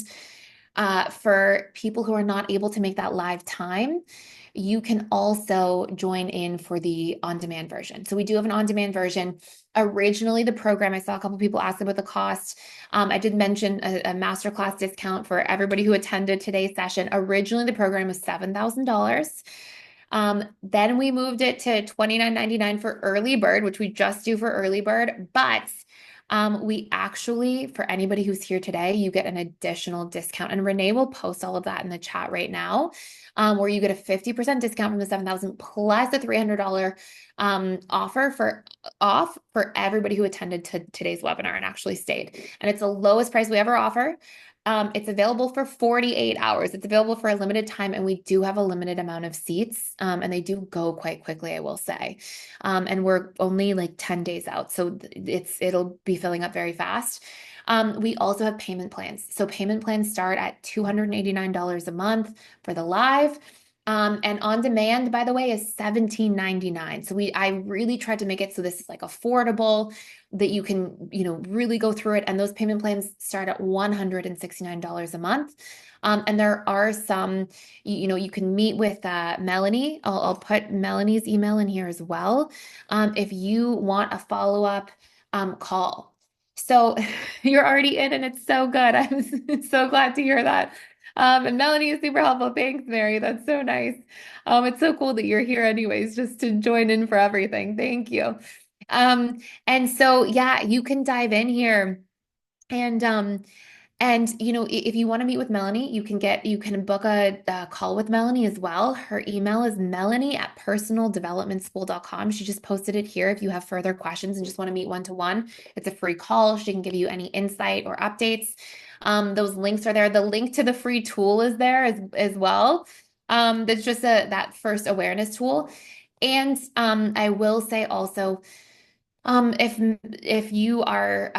for people who are not able to make that live time, you can also join in for the on-demand version. So we do have an on-demand version. Originally, the program, I saw a couple people ask about the cost. I did mention a masterclass discount for everybody who attended today's session. Originally, the program was $7,000. Then we moved it to $29.99 for early bird, which we just do for early bird. But we actually, for anybody who's here today, you get an additional discount. And Renee will post all of that in the chat right now, where you get a 50% discount from the 7,000 plus a $300 offer for everybody who attended today's webinar and actually stayed. And it's the lowest price we ever offer. It's available for 48 hours. It's available for a limited time, and we do have a limited amount of seats, and they do go quite quickly, I will say. And we're only like 10 days out, so it'll be filling up very fast. We also have payment plans. So payment plans start at $289 a month for the live. And on demand, by the way, is $17.99. So I really tried to make it so this is like affordable, that you can, really go through it. And those payment plans start at $169 a month. And there are some, you can meet with Melanie. I'll put Melanie's email in here as well. If you want a follow-up call. So you're already in and it's so good. I'm so glad to hear that. And Melanie is super helpful. Thanks, Mary. That's so nice. It's so cool that you're here anyways, just to join in for everything. Thank you. And so, yeah, you can dive in here and if you want to meet with Melanie, you can book a call with Melanie as well. Her email is melanie@personaldevelopmentschool.com. She just posted it here if you have further questions and just want to meet one-to-one. It's a free call. She can give you any insight or updates. Those links are there. The link to the free tool is there as well. That's just that first awareness tool. And I will say also, if you are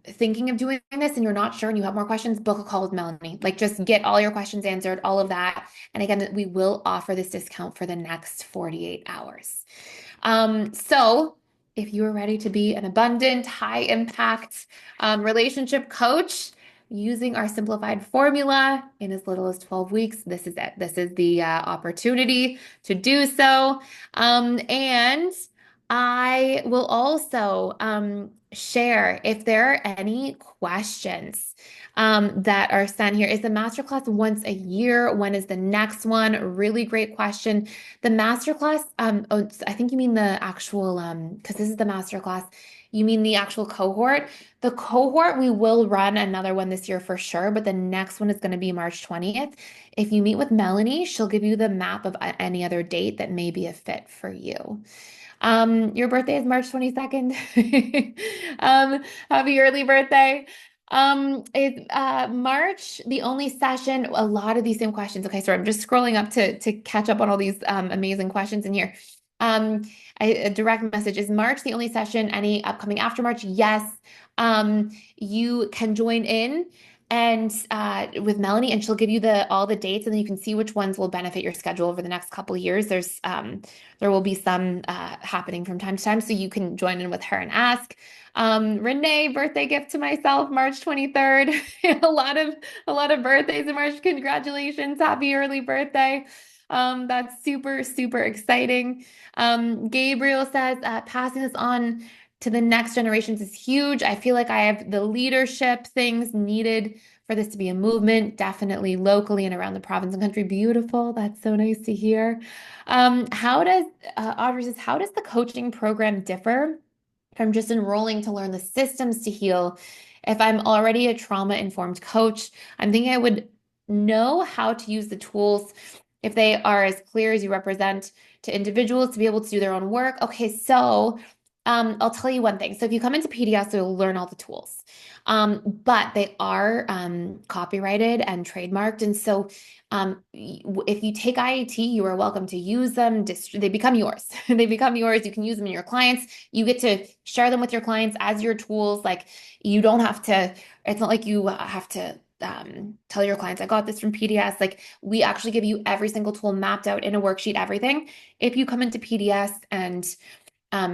thinking of doing this and you're not sure and you have more questions, book a call with Melanie. Like just get all your questions answered, all of that. And again, we will offer this discount for the next 48 hours. So if you are ready to be an abundant, high impact relationship coach using our simplified formula in as little as 12 weeks, this is it. This is the opportunity to do so. And I will also share if there are any questions that are sent here. Is the masterclass once a year? When is the next one? Really great question. The masterclass, I think you mean the actual, because this is the masterclass. You mean the actual cohort? The cohort, we will run another one this year for sure, but the next one is going to be March 20th. If you meet with Melanie, she'll give you the map of any other date that may be a fit for you. Your birthday is March 22nd. Happy early birthday. Is March the only session? A lot of these same questions. Okay, so I'm just scrolling up to catch up on all these amazing questions in here. A direct message, is March the only session? Any upcoming after March? Yes. You can join in and with Melanie, and she'll give you all the dates, and then you can see which ones will benefit your schedule over the next couple of years. There will be some happening from time to time, so you can join in with her and ask. Renee, birthday gift to myself, March 23rd. a lot of birthdays in March. Congratulations, happy early birthday. That's super, super exciting. Gabriel says, passing this on to the next generations is huge. I feel like I have the leadership things needed for this to be a movement, definitely locally and around the province and country. Beautiful. That's so nice to hear. Audrey says, how does the coaching program differ from just enrolling to learn the systems to heal? If I'm already a trauma-informed coach, I'm thinking I would know how to use the tools if they are as clear as you represent to individuals to be able to do their own work. Okay, so I'll tell you one thing. So if you come into PDS, you'll learn all the tools. But they are copyrighted and trademarked. And so if you take IAT, you are welcome to use them. They become yours. They become yours. You can use them in your clients. You get to share them with your clients as your tools. Like you don't have to, it's not like you have to tell your clients, I got this from PDS. Like we actually give you every single tool mapped out in a worksheet, everything. If you come into PDS and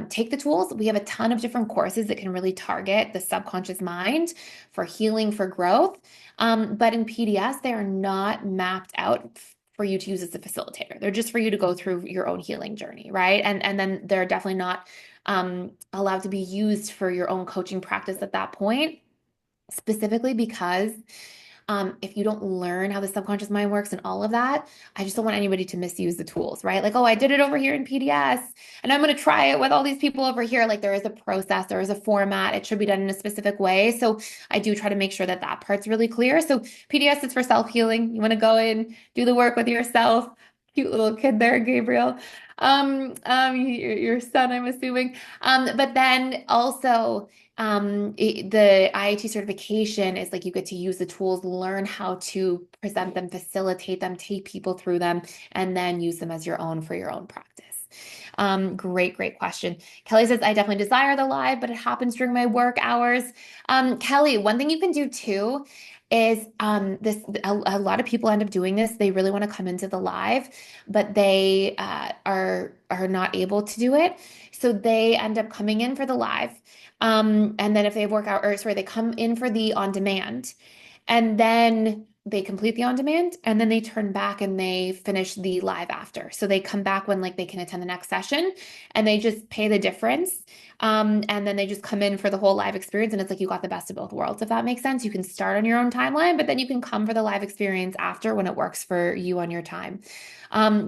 take the tools. We have a ton of different courses that can really target the subconscious mind for healing, for growth. But in PDS, they are not mapped out for you to use as a facilitator. They're just for you to go through your own healing journey, right? And then they're definitely not allowed to be used for your own coaching practice at that point, specifically because if you don't learn how the subconscious mind works and all of that, I just don't want anybody to misuse the tools, right? Like, oh, I did it over here in PDS and I'm going to try it with all these people over here. Like, there is a process, there is a format, it should be done in a specific way. So, I do try to make sure that that part's really clear. So, PDS is for self healing. You want to go in, do the work with yourself. Cute little kid there, Gabriel. Your son, I'm assuming. But then also, the IAT certification is like you get to use the tools, learn how to present them, facilitate them, take people through them, and then use them as your own for your own practice. Great question. Kelly says, I definitely desire the live, but it happens during my work hours. Kelly, one thing you can do too is a lot of people end up doing this. They really want to come into the live, but they are not able to do it. So they end up coming in for the live. And then if they work out, or sorry, they come in for the on demand and then they complete the on demand and then they turn back and they finish the live after. So they come back when like they can attend the next session and they just pay the difference. And then they just come in for the whole live experience. And it's like you got the best of both worlds, if that makes sense. You can start on your own timeline, but then you can come for the live experience after when it works for you on your time.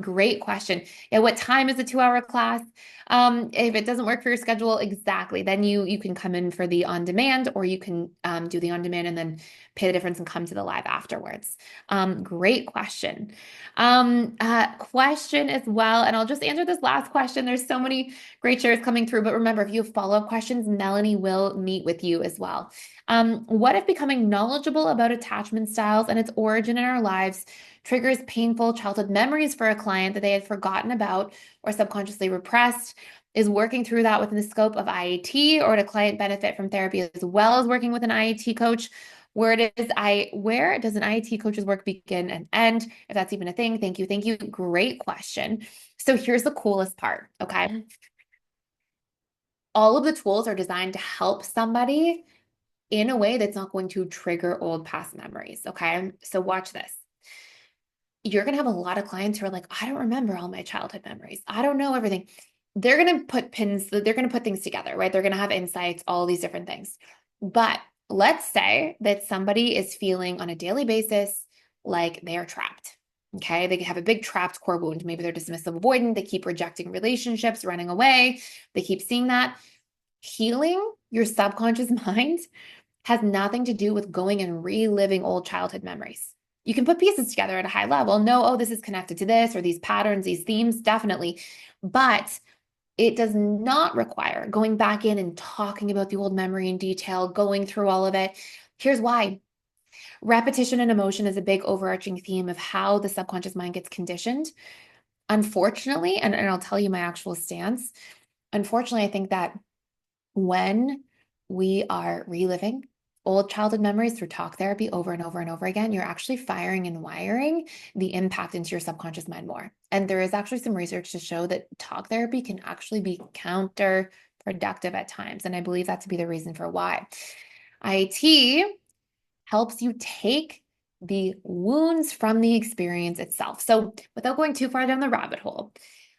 Great question. Yeah, what time is a 2-hour class? If it doesn't work for your schedule, exactly, then you can come in for the on demand, or you can do the on demand and then pay the difference and come to the live afterwards. Great question. Question as well, and I'll just answer this last question. There's so many great shares coming through, but remember, if you have follow-up questions, Melanie will meet with you as well. What if becoming knowledgeable about attachment styles and its origin in our lives triggers painful childhood memories for a client that they had forgotten about or subconsciously repressed? Is working through that within the scope of IAT, or would a client benefit from therapy as well as working with an IAT coach? Where does an IAT coach's work begin and end? If that's even a thing. Thank you. Thank you. Great question. So here's the coolest part. Okay. All of the tools are designed to help somebody in a way that's not going to trigger old past memories. Okay. So watch this. You're going to have a lot of clients who are like, I don't remember all my childhood memories. I don't know everything. They're going to put they're going to put things together, right? They're going to have insights, all these different things. But let's say that somebody is feeling on a daily basis like they are trapped. Okay. They have a big trapped core wound. Maybe they're dismissive avoidant. They keep rejecting relationships, running away. They keep seeing that. Healing your subconscious mind has nothing to do with going and reliving old childhood memories. You can put pieces together at a high level. No, oh, this is connected to this, or these patterns, these themes, definitely. But it does not require going back in and talking about the old memory in detail, going through all of it. Here's why. Repetition and emotion is a big overarching theme of how the subconscious mind gets conditioned. Unfortunately, and I'll tell you my actual stance, unfortunately, I think that when we are reliving old childhood memories through talk therapy over and over and over again, you're actually firing and wiring the impact into your subconscious mind more. And there is actually some research to show that talk therapy can actually be counterproductive at times. And I believe that to be the reason for why. IAT helps you take the wounds from the experience itself. So without going too far down the rabbit hole,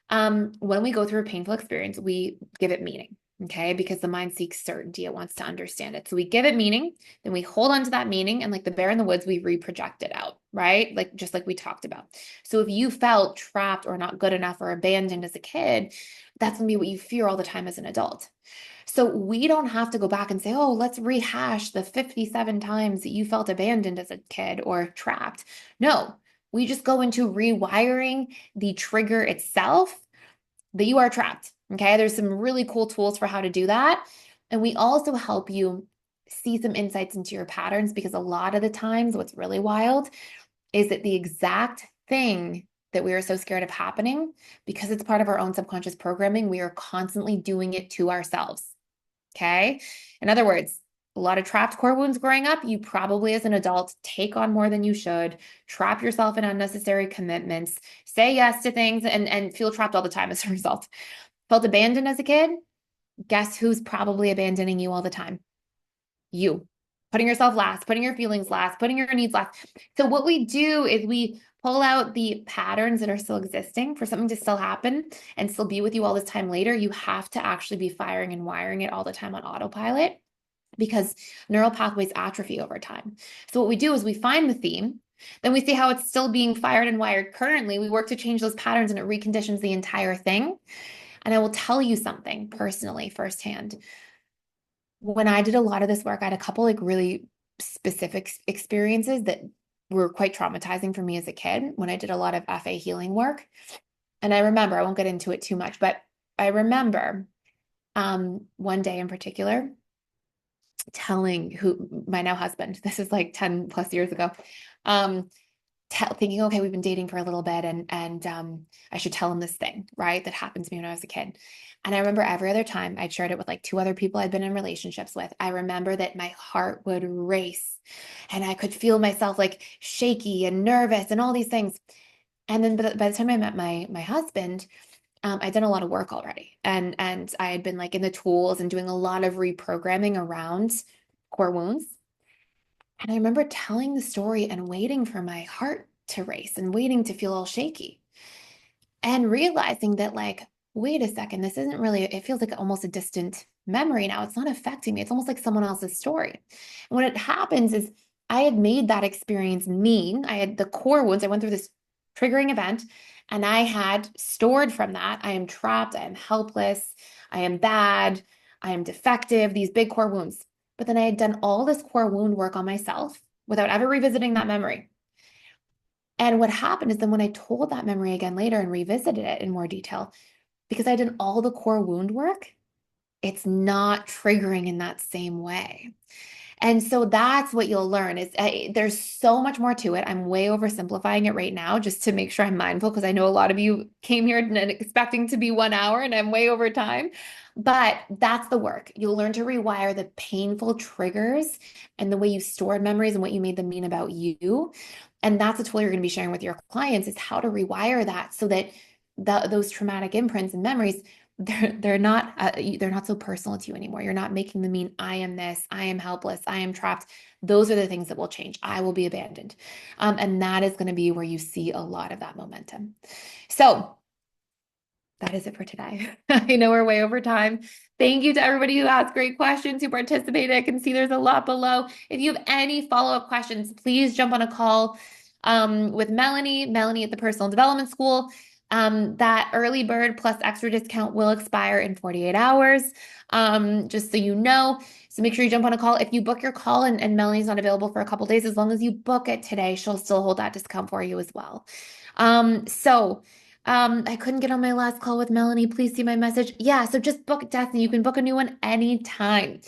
when we go through a painful experience, we give it meaning. Okay, because the mind seeks certainty. It wants to understand it. So we give it meaning, then we hold on to that meaning, and like the bear in the woods, we reproject it out, right? Like just like we talked about. So if you felt trapped or not good enough or abandoned as a kid, that's gonna be what you fear all the time as an adult. So we don't have to go back and say, oh, let's rehash the 57 times that you felt abandoned as a kid or trapped. No, We just go into rewiring the trigger itself that you are trapped. Okay. There's some really cool tools for how to do that. And we also help you see some insights into your patterns because a lot of the times, what's really wild is that the exact thing that we are so scared of happening, because it's part of our own subconscious programming, we are constantly doing it to ourselves. Okay. In other words, a lot of trapped core wounds growing up, you probably as an adult take on more than you should, trap yourself in unnecessary commitments, say yes to things, and feel trapped all the time as a result. Felt abandoned as a kid? Guess who's probably abandoning you all the time? You. Putting yourself last, putting your feelings last, putting your needs last. So what we do is we pull out the patterns that are still existing for something to still happen and still be with you all this time later. You have to actually be firing and wiring it all the time on autopilot because neural pathways atrophy over time. So what we do is we find the theme, then we see how it's still being fired and wired currently. We work to change those patterns and it reconditions the entire thing. And I will tell you something personally, firsthand. When I did a lot of this work, I had a couple like really specific experiences that were quite traumatizing for me as a kid when I did a lot of FA healing work. And I remember, I won't get into it too much, but I remember one day in particular telling who my now husband, this is like 10 plus years ago, um, thinking, okay, we've been dating for a little bit and I should tell him this thing, right? That happened to me when I was a kid. And I remember every other time I'd shared it with like two other people I'd been in relationships with, I remember that my heart would race and I could feel myself like shaky and nervous and all these things. And then by the time I met my husband, I'd done a lot of work already and I had been like in the tools and doing a lot of reprogramming around core wounds. And I remember telling the story and waiting for my heart to race and waiting to feel all shaky and realizing that, like, wait a second, this isn't really, it feels like almost a distant memory now. It's not affecting me. It's almost like someone else's story. And what it happens is I had made that experience mean. I had the core wounds. I went through this triggering event and I had stored from that. I am trapped. I am helpless. I am bad. I am defective, these big core wounds. But then I had done all this core wound work on myself without ever revisiting that memory. And what happened is then when I told that memory again later and revisited it in more detail, because I did all the core wound work, it's not triggering in that same way. And so that's what you'll learn is there's so much more to it. I'm way oversimplifying it right now just to make sure I'm mindful because I know a lot of you came here and expecting to be 1 hour and I'm way over time. But that's the work. You'll learn to rewire the painful triggers and the way you stored memories and what you made them mean about you. And that's a tool you're going to be sharing with your clients is how to rewire that so that those traumatic imprints and memories they're not so personal to you anymore. You're not making them mean I am this, I am helpless, I am trapped. Those are the things that will change. I will be abandoned. And that is going to be where you see a lot of that momentum. So that is it for today. I know we're way over time. Thank you to everybody who asked great questions, who participated. I can see there's a lot below. If you have any follow-up questions, please jump on a call with Melanie at the Personal Development School. That early bird plus extra discount will expire in 48 hours, just so you know. So make sure you jump on a call. If you book your call and Melanie's not available for a couple days, as long as you book it today, she'll still hold that discount for you as well. I couldn't get on my last call with Melanie. Please see my message. Yeah, so just book Destiny. You can book a new one anytime.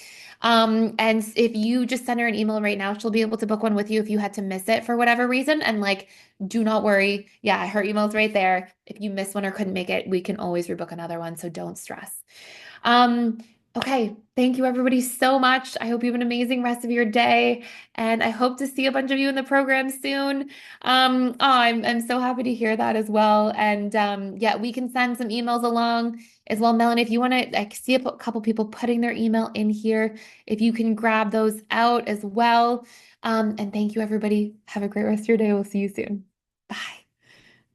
And if you just send her an email right now, she'll be able to book one with you if you had to miss it for whatever reason. And like, do not worry. Yeah, her email's right there. If you missed one or couldn't make it, we can always rebook another one. So don't stress. Um, okay. Thank you everybody so much. I hope you have an amazing rest of your day. And I hope to see a bunch of you in the program soon. I'm so happy to hear that as well. And yeah, we can send some emails along as well. Melanie, if you want to, I see a couple people putting their email in here. If you can grab those out as well. And thank you, everybody. Have a great rest of your day. We'll see you soon. Bye.